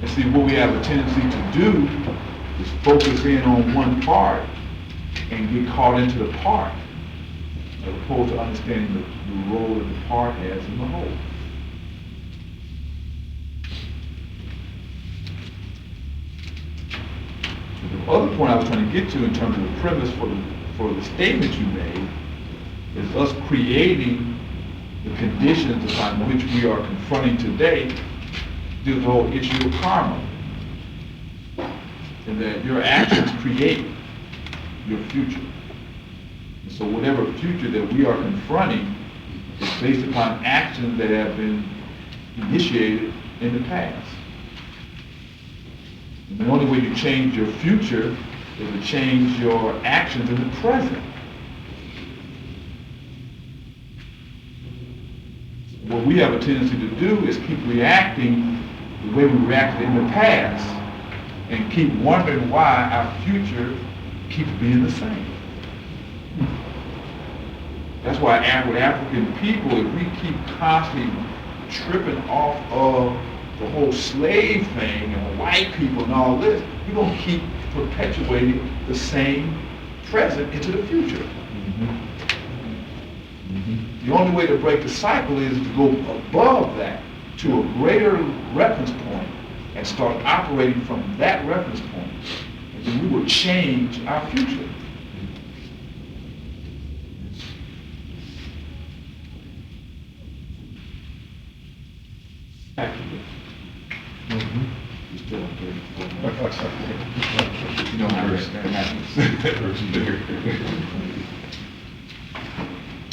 And see, what we have a tendency to do is focus in on one part and get caught into the part, as opposed to understanding the role that the part has in the whole. The other point I was trying to get to in terms of the premise for the statement you made is us creating the conditions upon which we are confronting today, the whole issue of karma. And that your actions create your future. And so whatever future that we are confronting is based upon actions that have been initiated in the past. And the only way you change your future is to change your actions in the present. What we have a tendency to do is keep reacting the way we reacted in the past and keep wondering why our future keeps being the same. That's why with African people, if we keep constantly tripping off of the whole slave thing and white people and all this, we're going to keep perpetuating the same present into the future. The only way to break the cycle is to go above that to a greater reference point and start operating from that reference point. And then we will change our future. Actually. You're still on 34. You know how that happens.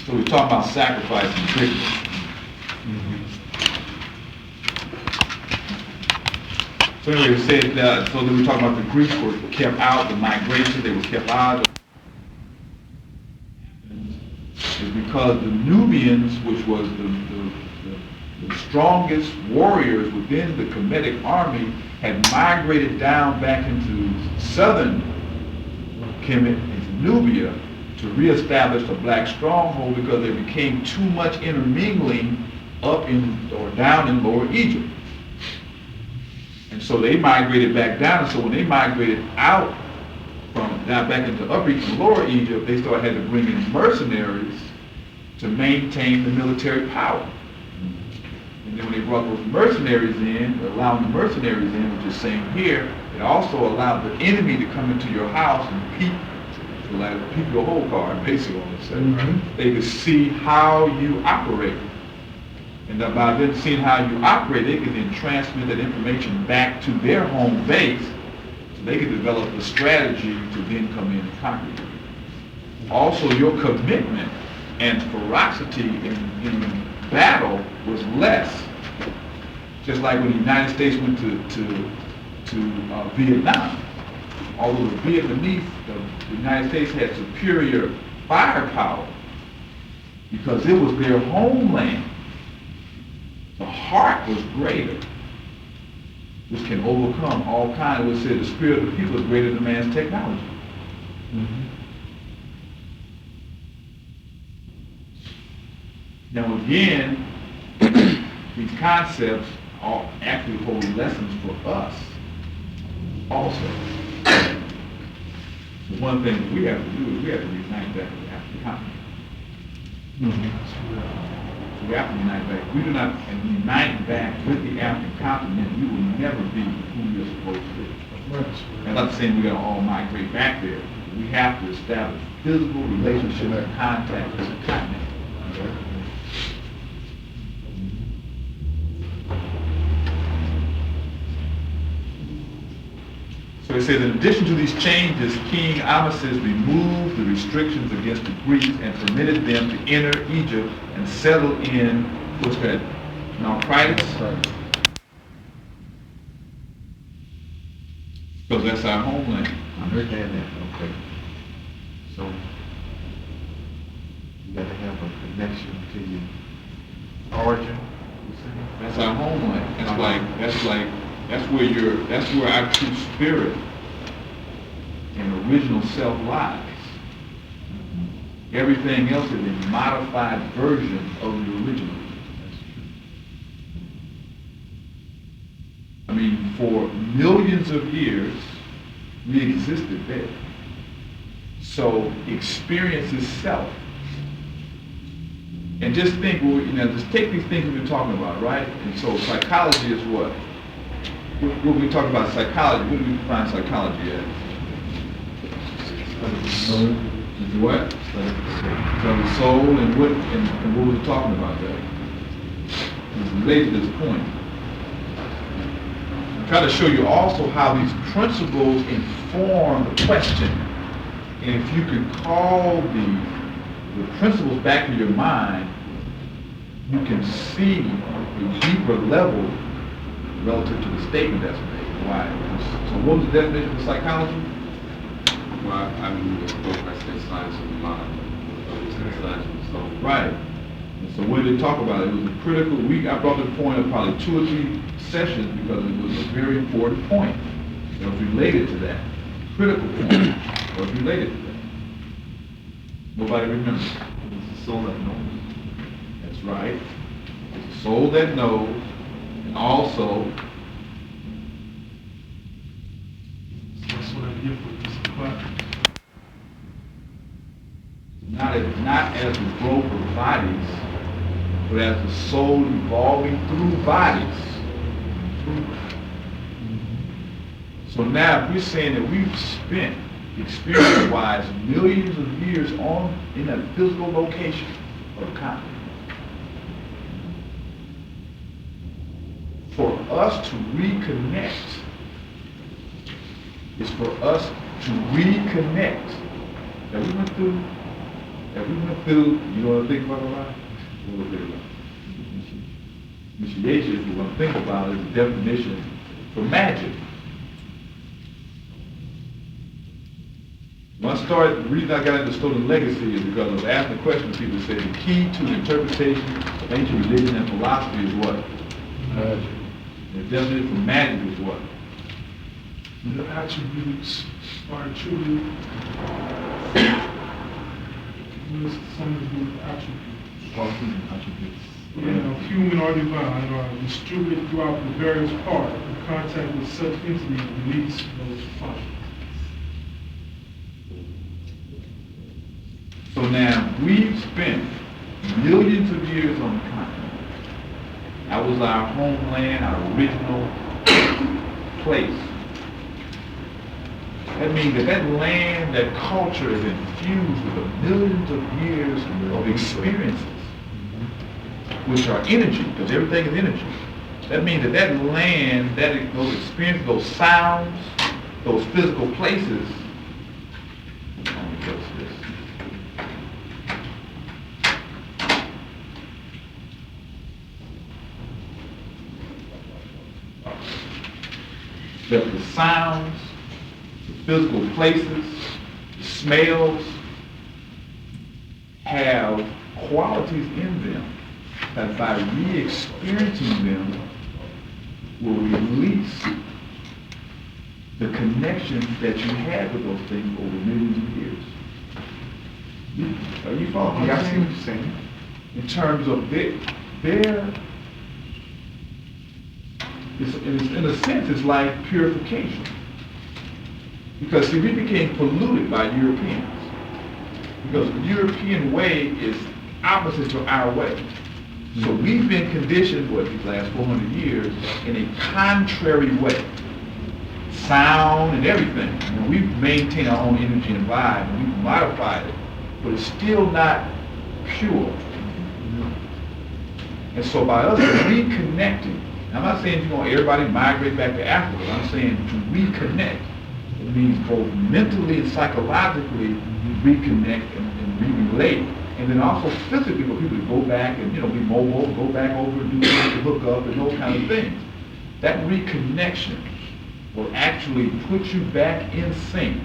So we're talking about sacrifice and treatment. So anyway, we said, so then we're talking about the Greeks were kept out, the migration, they were kept out. Is because the Nubians, which was the strongest warriors within the Kemetic army, had migrated down back into southern Kemet, into Nubia, to reestablish a black stronghold because there became too much intermingling up in or down in Lower Egypt. And so they migrated back down. And so when they migrated out from down back into Upper Egypt and Lower Egypt, they started having to bring in mercenaries to maintain the military power. And then when they brought those mercenaries in, allowing the mercenaries in, which is same here, it also allowed the enemy to come into your house and peep your whole card, basically, they could see how you operate. And by them seeing how you operate, they could then transmit that information back to their home base, so they could develop a strategy to then come in and conquer you. Also, your commitment and ferocity in battle was less. Just like when the United States went to Vietnam. Although the Vietnamese, the United States had superior firepower because it was their homeland. The heart was greater, which can overcome all kinds. We say the spirit of the people is greater than man's technology. Now again, these concepts all actually hold lessons for us also. So one thing that we have to do is we have to unite back with the African continent. So we have to unite back. If we do not unite back with the African continent, we will never be who we're supposed to be. I'm not saying we're going to all migrate back there. We have to establish physical relationship and contact with the continent. So it says, in addition to these changes, King Amasis removed the restrictions against the Greeks and permitted them to enter Egypt and settle in, what's that, Naucritus? Because that's our homeland. I heard that, okay. So, you gotta have a connection to your origin, you say? That's our homeland. That's where our true spirit and original self lies. Everything else is a modified version of the original. I mean, for millions of years, we existed there. So experience is self. And just think, just take these things we've been talking about, right? And so psychology is what? When we talk about psychology, what do we define psychology as? Is what? So the soul and what was it talking about there? It's related to this point. I'm trying to show you also how these principles inform the question. And if you can call the principles back to your mind, you can see a deeper level relative to the statement that's made. Why? So what was the definition of psychology? Well, I mean, the book I said science of the mind, science of the soul. Right. And so when they talk about it, it was a critical week. I brought the point of probably 2 or 3 sessions because it was a very important point that was related to that. Critical point that was related to that. Nobody remembers. It's the soul that knows. That's right. It's the soul that knows, and also That's what I get with this class. not as the growth of bodies, but as the soul evolving through bodies. So now, if we're saying that we've spent, experience-wise, millions of years in a physical location of continent, for us to reconnect is for us to reconnect. That we went through, you know what I think about a lot? A little bit about initiation, if you want to think about it, is the definition for magic. When I started, the reason I got into stolen legacy is because I was asking questions. People said the key to the interpretation of ancient religion and philosophy is what? Magic. The definition for magic is what? The attributes are truly, what is something to do with attributes? Qualities and attributes. Human or divine are distributed throughout the various parts. In contact with such entities release those functions. So now, we've spent millions of years on the continent. That was our homeland, our original place. That means that land, that culture is infused with the millions of years of experiences, which are energy, because everything is energy. That means that land, those experiences, those sounds, those physical places, let me go to this. That the sounds, the physical places, the smells have qualities in them that by re-experiencing them will release the connection that you had with those things over millions of years. Are you following me? I see what you're saying. In terms of in a sense, it's like purification. Because, see, we became polluted by Europeans. Because the European way is opposite to our way. So we've been conditioned, these last 400 years, in a contrary way. Sound and everything. And we've maintained our own energy and vibe, and we've modified it. But it's still not pure. And so by us reconnecting, I'm not saying everybody migrate back to Africa. I'm saying to reconnect. It means both mentally and psychologically reconnect and re-relate. And then also physically for people to go back and, be mobile, go back over and do things to hook up and those kind of things. That reconnection will actually put you back in sync.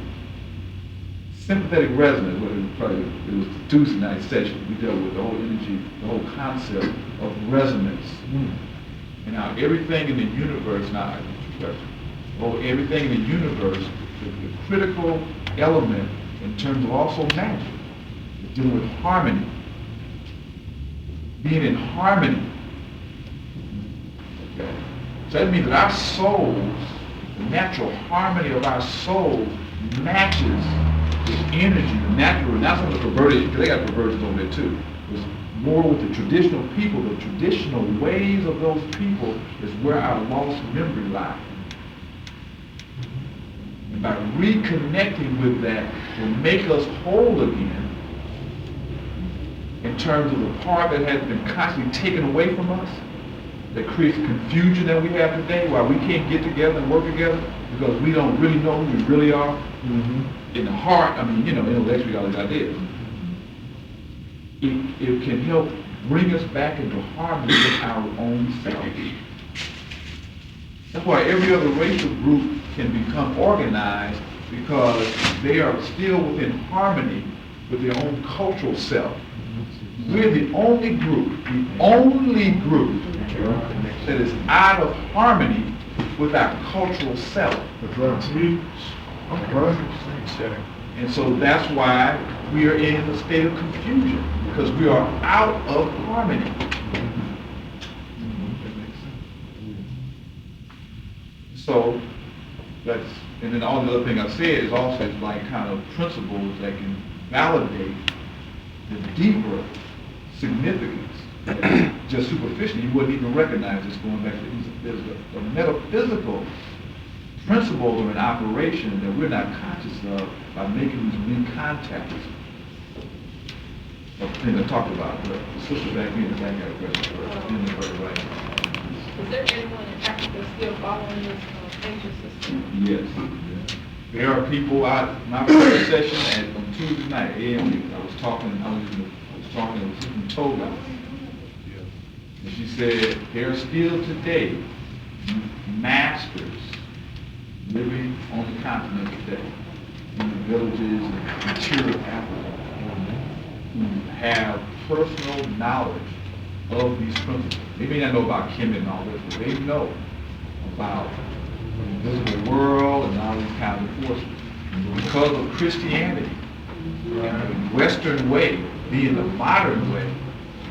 Sympathetic resonance, it was deduced in that session. We dealt with the whole energy, the whole concept of resonance. And now everything in the universe, everything in the universe, the critical element in terms of also magic, is dealing with harmony. Being in harmony. Okay. So that means that our souls, the natural harmony of our soul matches the energy, the natural, not some of the perverted, because they got perversions over there too. It's more with the traditional people, the traditional ways of those people is where our lost memory lies. And by reconnecting with that will make us whole again in terms of the part that has been constantly taken away from us, that creates the confusion that we have today, why we can't get together and work together, because we don't really know who we really are. In the heart, I mean, intellectually, all these ideas. It can help bring us back into harmony with our own self. That's why every other racial group can become organized, because they are still within harmony with their own cultural self. We're the only group that is out of harmony with our cultural self. That's right. And so that's why we are in a state of confusion, because we are out of harmony. So that's, and then all the other thing I said is also like kind of principles that can validate the deeper significance. Just superficially, you wouldn't even recognize this going back to there's a metaphysical principles are in operation that we're not conscious of by making these new contacts. The thing I talked about, the sister back in the back had a question first, in the very right. Is there anyone in Africa still following this ancient system? Yes. There are people out, my first session on Tuesday night, AM, I was talking with from Togo. And she said, there are still today masters living on the continent today, in the villages and interior Africa, who have personal knowledge of these principles. They may not know about Kim and all this, but they know about the invisible world and all these kinds of forces. Because of Christianity, and the Western way being the modern way,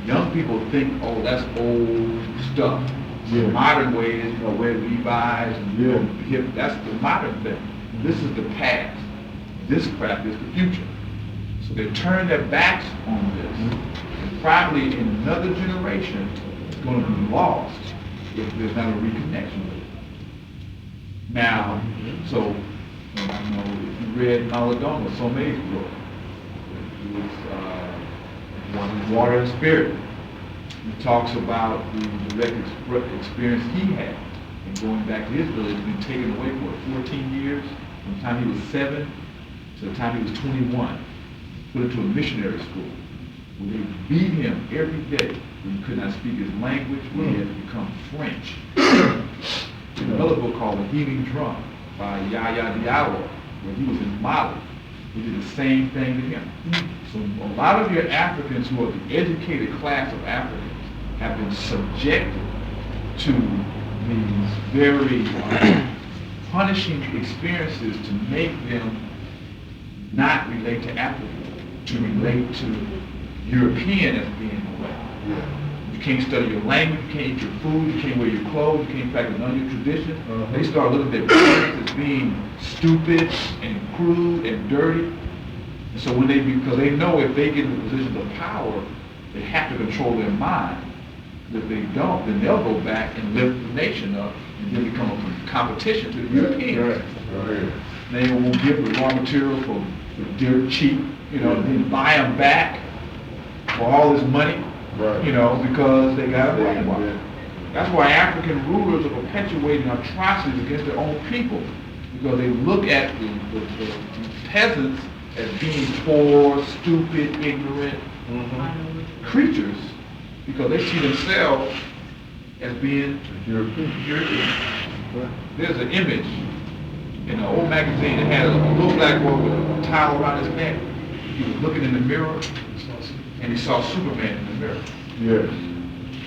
young people think, oh, that's old stuff. The modern way is, wear Levi's and hip. That's the modern thing. This is the past. This crap is the future. So they turn their backs on this. And probably in another generation, it's going to be lost if there's not a reconnection with it. Now, so, I know if you read Maladona, Some's book, it was Water and Spirit. He talks about the direct experience he had in going back to his village, being taken away for 14 years, from the time he was 7 to the time he was 21, put into a missionary school, where they beat him every day when he could not speak his language, where he had to become French. In another book called The Healing Drum by Yaya Diallo, where he was in Mali, he did the same thing to him. So a lot of your Africans who are the educated class of Africans have been subjected to these very punishing experiences to make them not relate to Africa, to relate to European as being the way. You can't study your language, you can't eat your food, you can't wear your clothes, you can't practice none of your tradition. They start looking at parents as being stupid and crude and dirty. And so because they know if they get in the positions of power, they have to control their mind. If they don't, then they'll go back and lift the nation up and then become a competition to the Europeans. They will give the raw material for dirt cheap, and then buy them back for all this money, because they got a brainwash. That's why African rulers are perpetuating atrocities against their own people, because they look at the peasants as being poor, stupid, ignorant creatures, because they see themselves as being European. There's an image in an old magazine that had a little black boy with a towel around his neck. He was looking in the mirror, and he saw Superman in the mirror.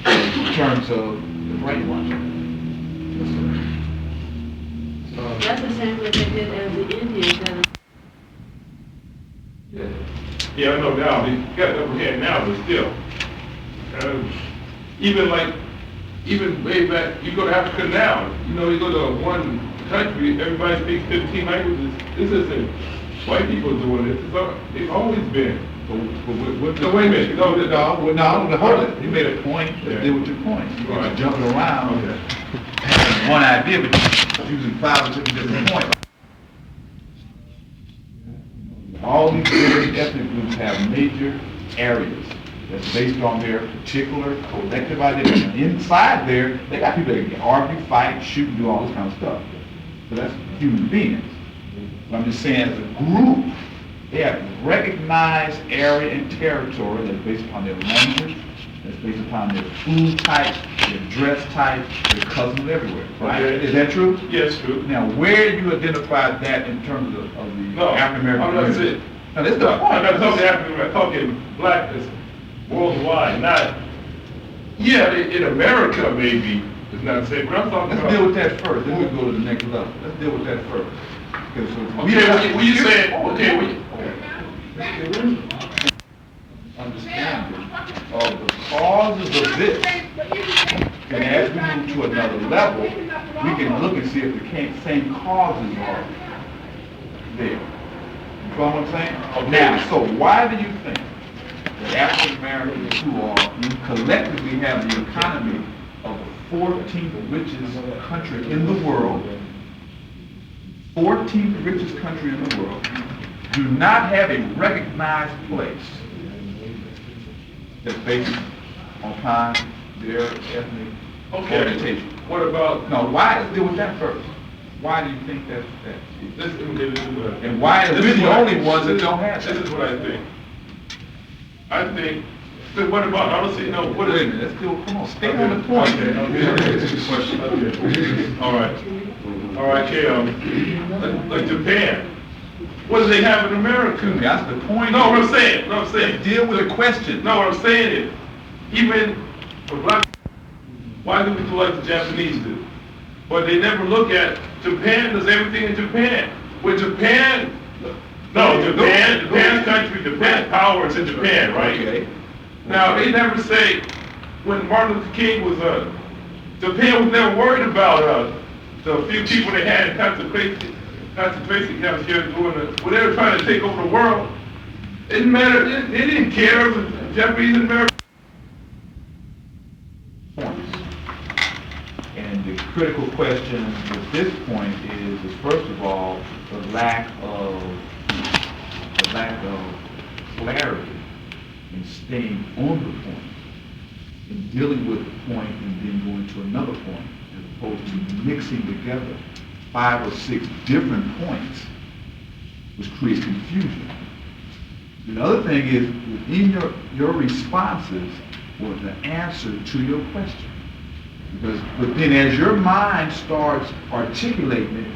In terms of the brainwashing. That's the same way they did as the Indians. Yeah, no doubt. You got the upper hand now, but still. Even way back, you go to Africa now, you go to one country, everybody speaks 15 languages. This isn't white people doing this. It's always been. So wait a minute. No, hold it. You made a point. Deal with your point. You were jumping around. One idea, but you're using 5 or 6 different points. All these various ethnic groups have major areas that's based on their particular collective identity. And inside there, they got people that can argue, fight, shoot, and do all this kind of stuff. So that's human beings. So I'm just saying, as a group, they have recognized area and territory that's based upon their language, that's based upon their food type, their dress type, their customs everywhere, right? Okay. Is that true? Yes, true. Now, where do you identify that in terms of the No, African American I'm not community? saying. Now, this is No, the point. I'm not talking African, I'm talking blackness worldwide, not, yeah, in America maybe, it's not the same, but I'm talking Let's about. deal with that first, then we'll go to the next level. Let's deal with that first. Because Okay, when you say, okay, when you, understanding of the causes of this, and as we move to another level, we can look and see if the same causes are there. You follow what I'm saying? Okay. Now, so why do you think that African Americans who are collectively have the economy of the 14th richest country in the world, 14th richest country in the world, do not have a recognized place that's based upon their ethnic orientation? what about, No, why, let's deal with that first. Why do you think that? this is what I- And why is this we're is the what I- only ones that don't have This that? is what I think. I think, but what about, I don't see, no, what Wait a is? minute, let's deal, come on, stay on the point. Okay, all right. All right, okay, like Japan, what do they have in America? That's the point. No, what I'm saying, no, I'm saying. Deal with the question. No, what I'm saying is, even for black, why do we do like the Japanese do? But they never look at, Japan does everything in Japan. When Japan's country, Japan's power is in Japan, right? Okay. Now, they never say, when Martin Luther King was, Japan was never worried about, the few people they had in concentration camps here when they were trying to take over the world. It didn't matter, they didn't care if the Japanese and Americans. And the critical question at this point is first of all, the lack of clarity in staying on the point, in dealing with the point and then going to another point, as opposed to mixing together 5 or 6 different points, which creates confusion. The other thing is, within your responses was the answer to your question. But then as your mind starts articulating it,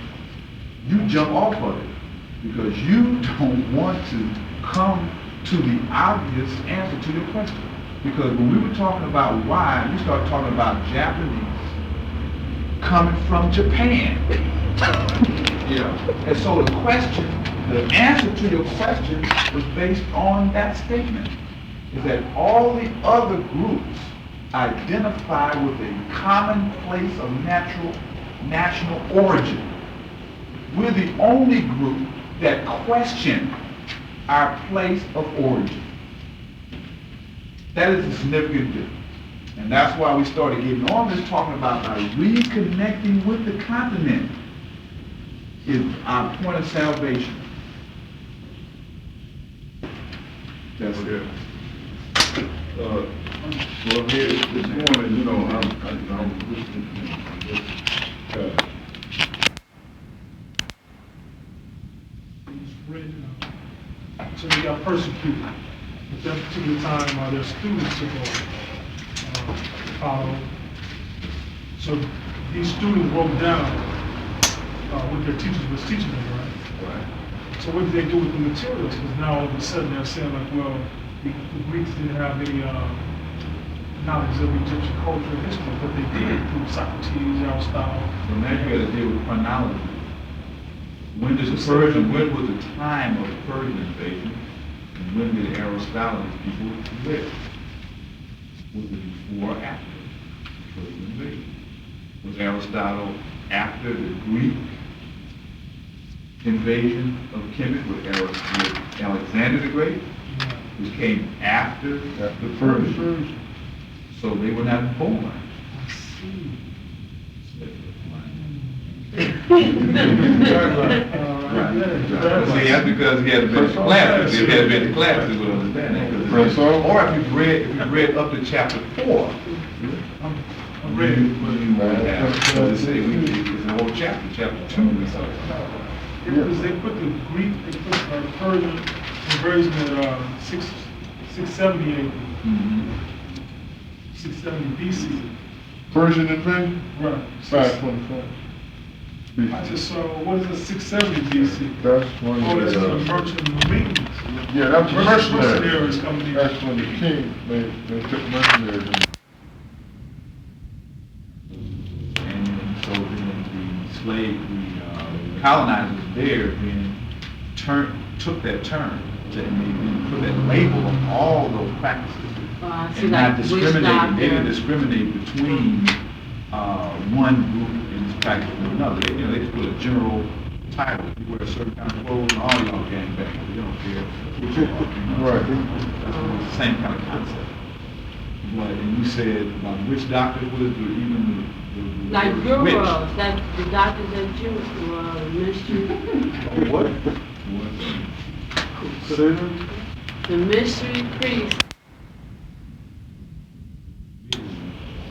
you jump off of it because you don't want to come to the obvious answer to your question. Because when we were talking about why, we started talking about Japanese coming from Japan. And so the question, the answer to your question was based on that statement. Is that all the other groups identify with a common place of national origin. We're the only group that question our place of origin. That is a significant difference. And that's why we started getting on this talking about by reconnecting with the continent is our point of salvation. That's it. Well, here this morning, you know, I'm listening to this. So they got persecuted. At that particular time, their students to go follow. So these students wrote down what their teachers was teaching them, right? So what did they do with the materials? Because now all of a sudden they're saying like, well, the Greeks didn't have any knowledge of Egyptian culture and history, but they did through Socrates, Aristotle. So now you got to deal with chronology. When was the time of the Persian invasion, and when did Aristotle's people live? Was it before or after the Persian invasion? Was Aristotle after the Greek invasion of Kemet with Alexander the Great, which came after the Persian? So they were not born. See, that's because he hadn't been to class. If he hadn't been to class, he would understand that. Or if you've read up to chapter 4, I'm ready. you would have, because it's a whole chapter, chapter 2. Because they put the Greek, they put Persian version at 670 AD. 670 BC. Persian invasion? Right. 525. So what is the 670 BC? That's when Oh, that's the, the merchant marines. yeah, that was mercenaries. Mercenaries coming in. That's when the king, they took mercenaries in. And so then the colonizers there then took that term and they put that label on all those practices. And not discriminating, they didn't discriminate between one group in this practice and another. They just put a general title. If you wear a certain kind of clothes, and all y'all gang bang. They don't care what you are. Right. That's the same kind of concept. But, and you said about which doctor was even the Like word witch. gurus, that the doctors that you mystery, What? the mystery priest.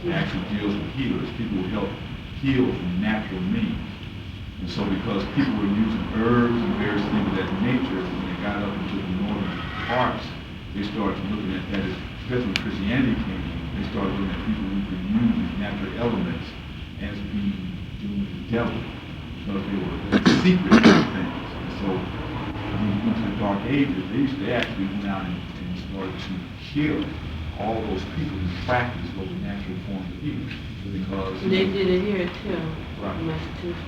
It actually deals with healers. People who help heal from natural means. And so because people were using herbs and various things of that nature, when they got up into the northern parts, they started looking at that, especially when Christianity came in, they started looking at people who could use these natural elements as being doing the devil, because they were secret things. And so when we went to the Dark Ages, they actually went out and started to kill all those people who practice those natural forms of healing. Because They did it here too, Right. in Massachusetts.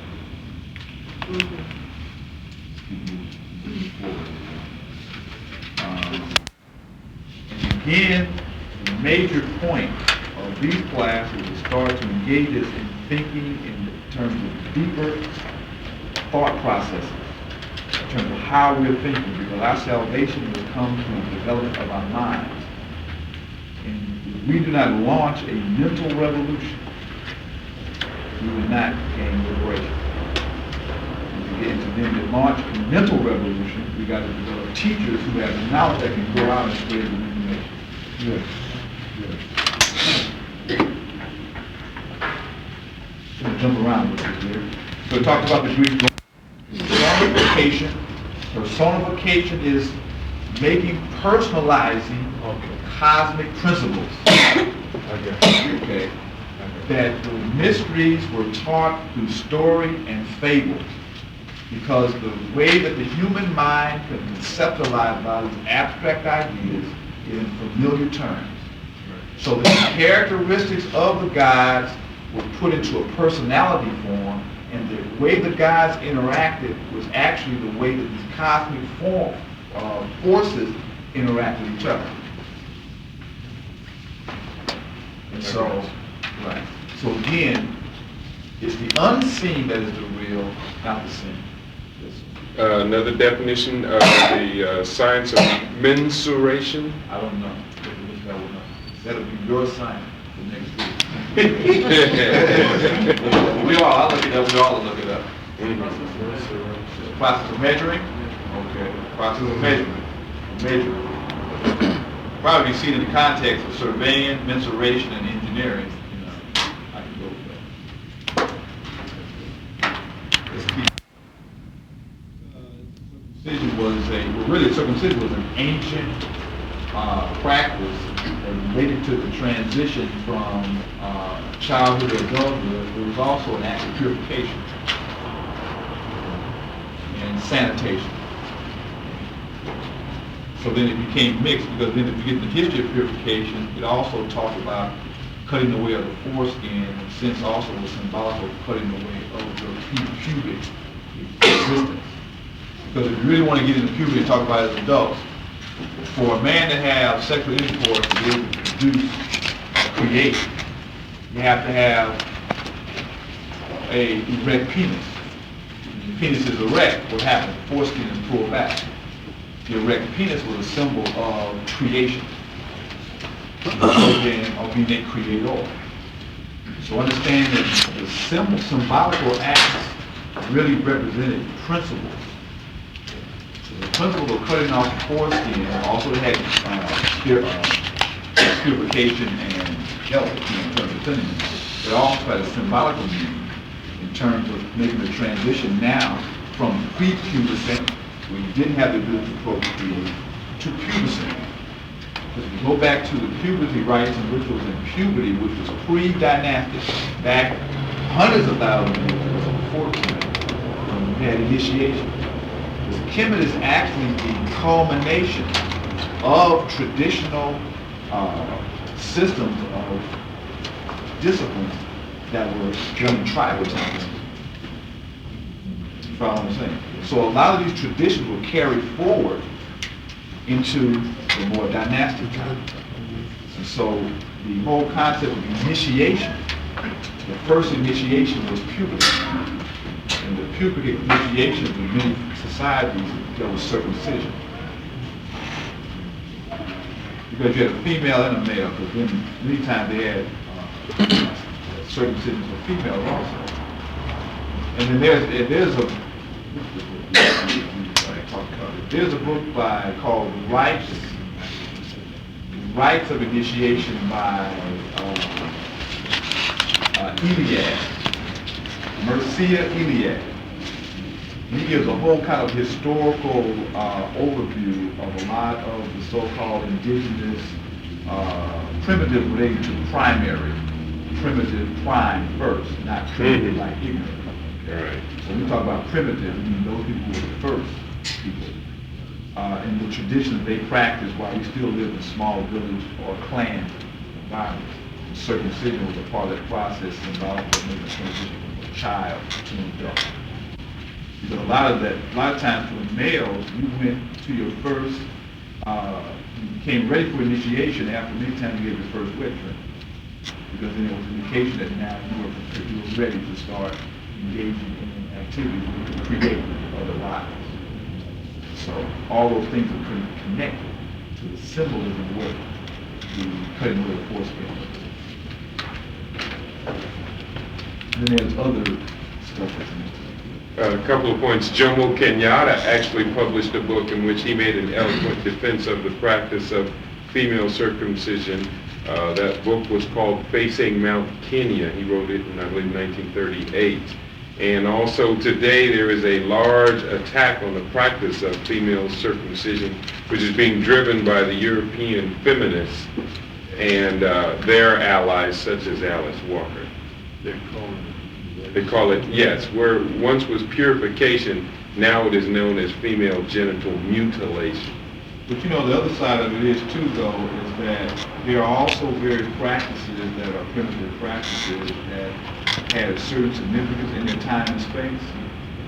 And again, the major point of these classes is start to engage us in thinking in terms of deeper thought processes, in terms of how we're thinking, because our salvation will come through the development of our minds. And if we do not launch a mental revolution, we will not gain liberation. And to get into them to launch a mental revolution, we got to develop teachers who have the knowledge that can go out and spread the information. Yes. I'm going to jump around with this here. So we talked about the Greek personification. Personification is personalizing cosmic principles. Okay. That the mysteries were taught through story and fable. Because the way that the human mind can conceptualize about these abstract ideas is in familiar terms. So the characteristics of the gods were put into a personality form, and the way the gods interacted was actually the way that these cosmic forces interact with each other. And so, right. So again, it's the unseen that is the real, not the seen. Another definition of the science of mensuration. I don't know. That'll be your sign for next week. I'll look it up. We all will look it up. Process of measuring. Okay. Process of measurement. Measuring. Probably seen in the context of surveying, mensuration, and engineering. I can go with that. Circumcision was an ancient practice that related to the transition from childhood to adulthood. It was also an act of purification and sanitation. So then it became mixed, because then if you get the history of purification, it also talked about cutting away of the foreskin, and since also was symbolic of cutting away of your pubic existence. Because if you really want to get into puberty and talk about it as adults, for a man to have sexual intercourse to be able to produce, create, you have to have a erect penis. When the penis is erect, what happens? The foreskin is pulled back. The erect penis was a symbol of creation. Of being a creator. So understand that the symbolical acts really represented principles. So the principle of cutting off the foreskin also had purification and health in terms of cleanliness. It also had a symbolical meaning in terms of making the transition now from pre-pubescent, where you didn't have the ability to procreate, to pubescent. If you go back to the puberty rites and rituals in puberty, which was pre-dynastic, back hundreds of thousands of years before Kemet, when you had initiation. Because Kemet is actually the culmination of traditional systems of disciplines that were done in tribal times. You follow what I'm saying? So a lot of these traditions were carried forward into the more dynastic times. And so the whole concept of initiation, the first initiation was puberty. And the puberty initiations in many societies, there was circumcision. Because you had a female and a male, because then many times they had circumcision for females also. And then there's a book called Rites of Initiation by Iliad, Mircea Eliade. He gives a whole kind of historical overview of a lot of the so-called indigenous primitive related to primary, primitive prime first, not primitive like ignorant. Right. So when we talk about primitive, we mean those people were the first people. And the traditions they practiced while we still live in small village or clan environments. Circumcision was a part of that process involved in making a transition from a child to an adult. Because a lot of times for males, you went to your first, you became ready for initiation after many times you gave your first wet drink. Because then it was an indication that now you were ready to start engaging in activities that could create other lives. So all those things are connected to the symbolism of what the cutting away the foreskin. And then there's other stuff that's in A couple of points. Jomo Kenyatta actually published a book in which he made an eloquent defense of the practice of female circumcision. That book was called Facing Mount Kenya. He wrote it in, I believe, 1938. And also today there is a large attack on the practice of female circumcision, which is being driven by the European feminists and their allies such as Alice Walker. They call it, yes, where once was purification, now it is known as female genital mutilation. But you know, the other side of it is too, though, is that there are also various practices that are primitive practices that had a certain significance in their time and space.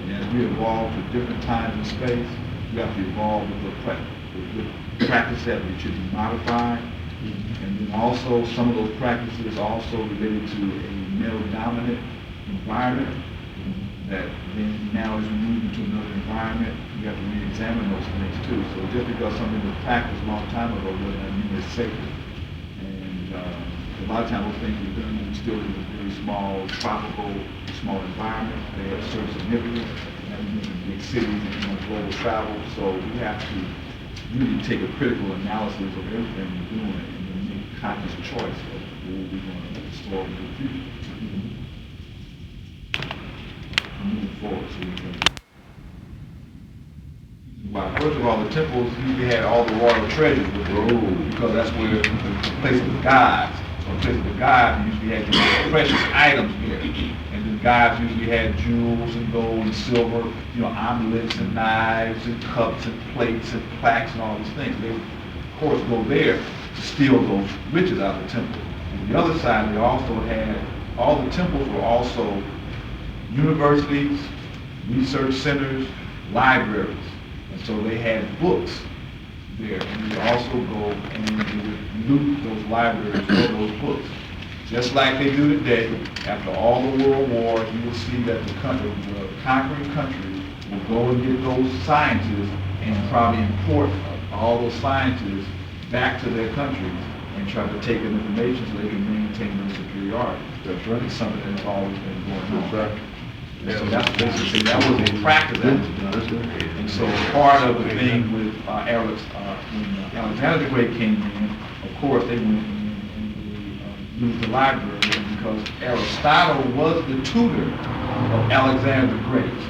And as we evolve to different times and space, we have to evolve with the practice that should be modified. And then also some of those practices also related to a male-dominant environment that then now as we move into another environment, we have to re-examine those things too. So just because something was practiced a long time ago doesn't mean it's sacred. And a lot of times those things we're doing, we still live in a very small, tropical, small environment. They have certain significance. And we live in big cities and global travel. So we have to really take a critical analysis of everything we're doing and then make a conscious choice of what we're going to store in the future. Moving forward, so we can. Well, first of all, the temples usually had all the royal treasures with them, because that's where the place of the gods. So the place of the gods usually had these precious items there, and the gods usually had jewels and gold and silver, you know, amulets and knives and cups and plates and plaques and all these things. They would, of course, go there to steal those riches out of the temple. On the other side, they also had all the temples were also universities, research centers, libraries. And so they had books there. And you would also go and you would loot those libraries for those books. Just like they do today, after all the world wars, you will see that the conquering countries will go and get those scientists and probably import all those scientists back to their countries and try to take in information so they can maintain their superiority. That's right. It's something that's always been going on. So that's basically, that was a practice that was done. And so part of the thing with when Alexander the Great came in, of course, they went and used the library because Aristotle was the tutor of Alexander the Great.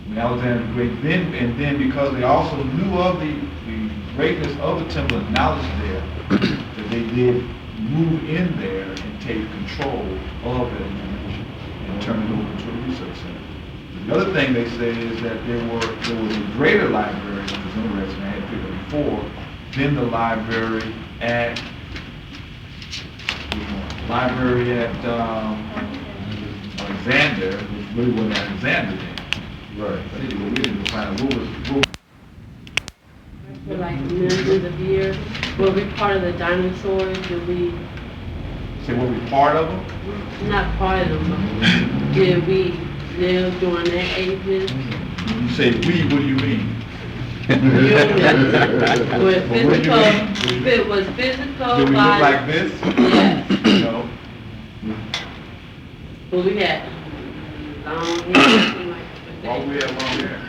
When Alexander the Great then because they also knew of the greatness of the temple and knowledge there, that they did move in there and take control of it and turn it over to a research center. The other thing they say is that there was a greater library, which is interesting, I had figured before, than the library at Alexander, which really wasn't Alexander then. Right. But anyway, we didn't find out what was For like millions of years, were we part of the dinosaurs? Did we? Say, were we part of them? Not part of them, but did we live during their ages? When you say we, what do you mean? Was physical, it was physical. Did we look like this? Yes. No. Well, we had long hair. Why we have long hair?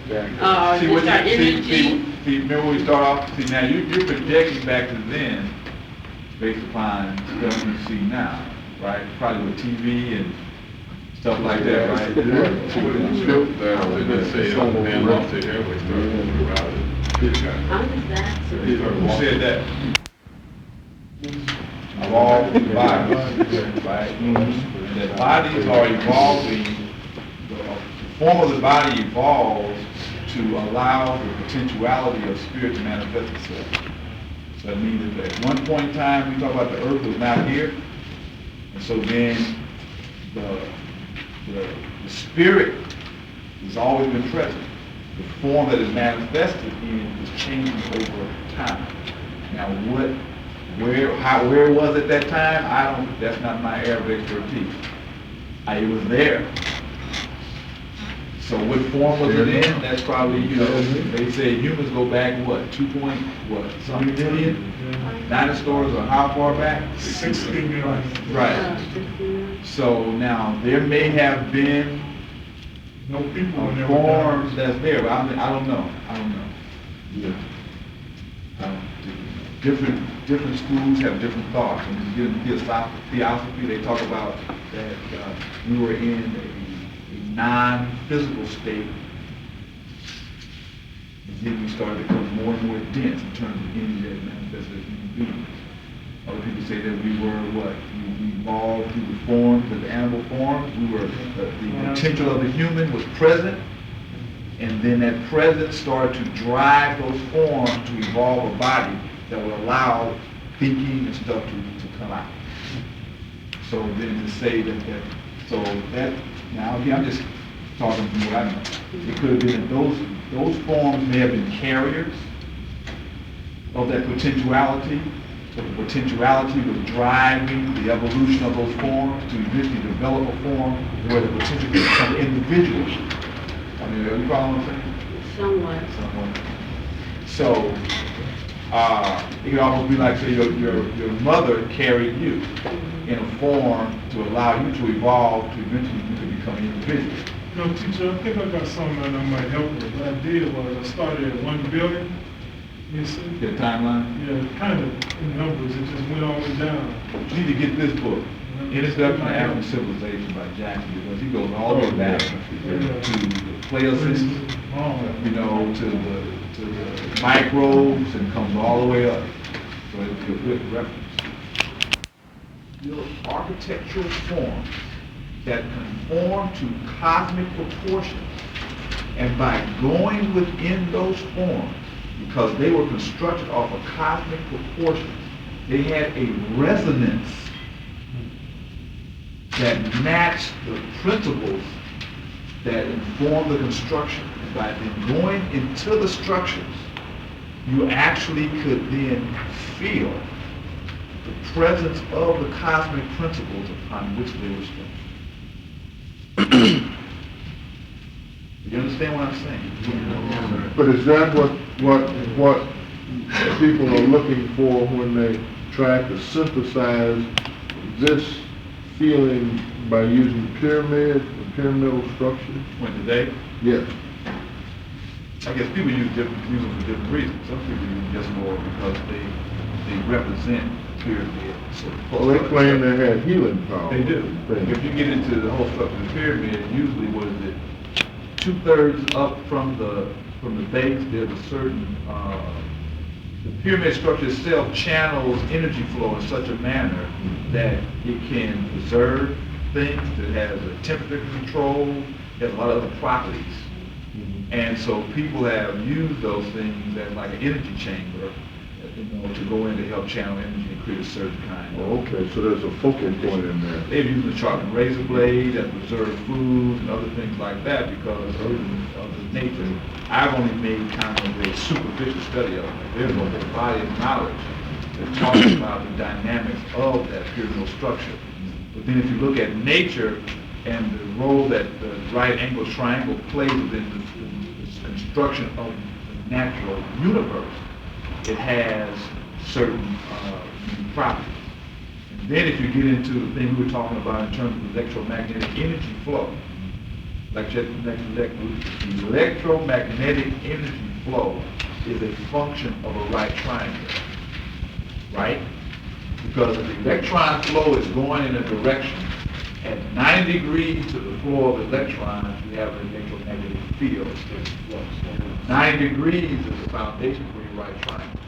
Just our energy. See, remember we start off, see now you're projecting back to then based upon stuff you see now, right? Probably with TV and stuff like that, right? Let's say man lost their hair, we started talking about it. I'm just asking. Who said that? Evolved bodies, right? That bodies are evolving, the form of the body evolves to allow the potentiality of spirit to manifest itself. So that means that at one point in time, we talk about the earth was not here, and so then the spirit has always been present. The form that is manifested in is changing over time. Now where it was at that time, that's not my area of expertise. It was there. So what form was it in? That's probably, they say humans go back, some million? Dinosaurs are how far back? 60 million. Right. So now, there may have been No people in there. forms that's there, but I don't know. Yeah. Different schools have different thoughts. When you get into theosophy, they talk about that we were in a non-physical state, and then we started to become more and more dense in terms of energy that manifested as human beings. Other people say that we were we evolved through the forms of the animal forms. We were the potential of the human was present, and then that presence started to drive those forms to evolve a body that would allow thinking and stuff to come out. So then to say that now again, I'm just talking from what I know. It could have been that those forms may have been carriers of that potentiality, but the potentiality was driving the evolution of those forms to eventually develop a form where the potential could become individuals. I mean, are you following what I'm saying? Somewhat. So, it could almost be like, say, your mother carried you in a form to allow you to evolve to eventually you could become an individual. No, teacher, I think I got something that might help with. What I did was I started at 1 billion. You see? Get a timeline? Yeah, kind of in numbers. It just went all the way down. You need to get this book, Introduction to African Civilization by Jackson, because he goes all the way back to the Pleistocene, to the microbes, and comes all the way up. So it'll be a good reference. Build architectural forms that conform to cosmic proportions, and by going within those forms, because they were constructed off of cosmic proportions, they had a resonance that matched the principles that inform the construction. And by then going into the structures, you actually could then feel the presence of the cosmic principles upon which they were structured. You understand what I'm saying? But is that what people are looking for when they try to synthesize this feeling by using pyramids and pyramidal structures? When today, Yes. I guess people use them for different reasons. Some people use them just more because they represent pyramid. So Well, they claim they had healing power. They do. If you get into the whole structure of the pyramid, usually what is it? 2/3 up from the base, there's a certain, the pyramid structure itself channels energy flow in such a manner that it can preserve things, it has a temperature control, it has a lot of other properties. And so people have used those things as like an energy chamber, to go in to help channel energy and create a certain kind of. Oh, okay, so there's a focal point in there. They've used the sharpened razor blade that preserve food and other things like that because of the nature. I've only made kind of a superficial study of it. There's a whole body of knowledge that talks about the dynamics of that pyramidal structure. But then if you look at nature and the role that the right angle triangle plays within the construction of the natural universe, it has certain properties. And then if you get into the thing we were talking about in terms of electromagnetic energy flow, electromagnetic energy flow is a function of a right triangle, right? Because if the electron flow is going in a direction at 90 degrees to the flow of electrons, you have an electromagnetic field that flows. 90 degrees is the foundation for your right triangle.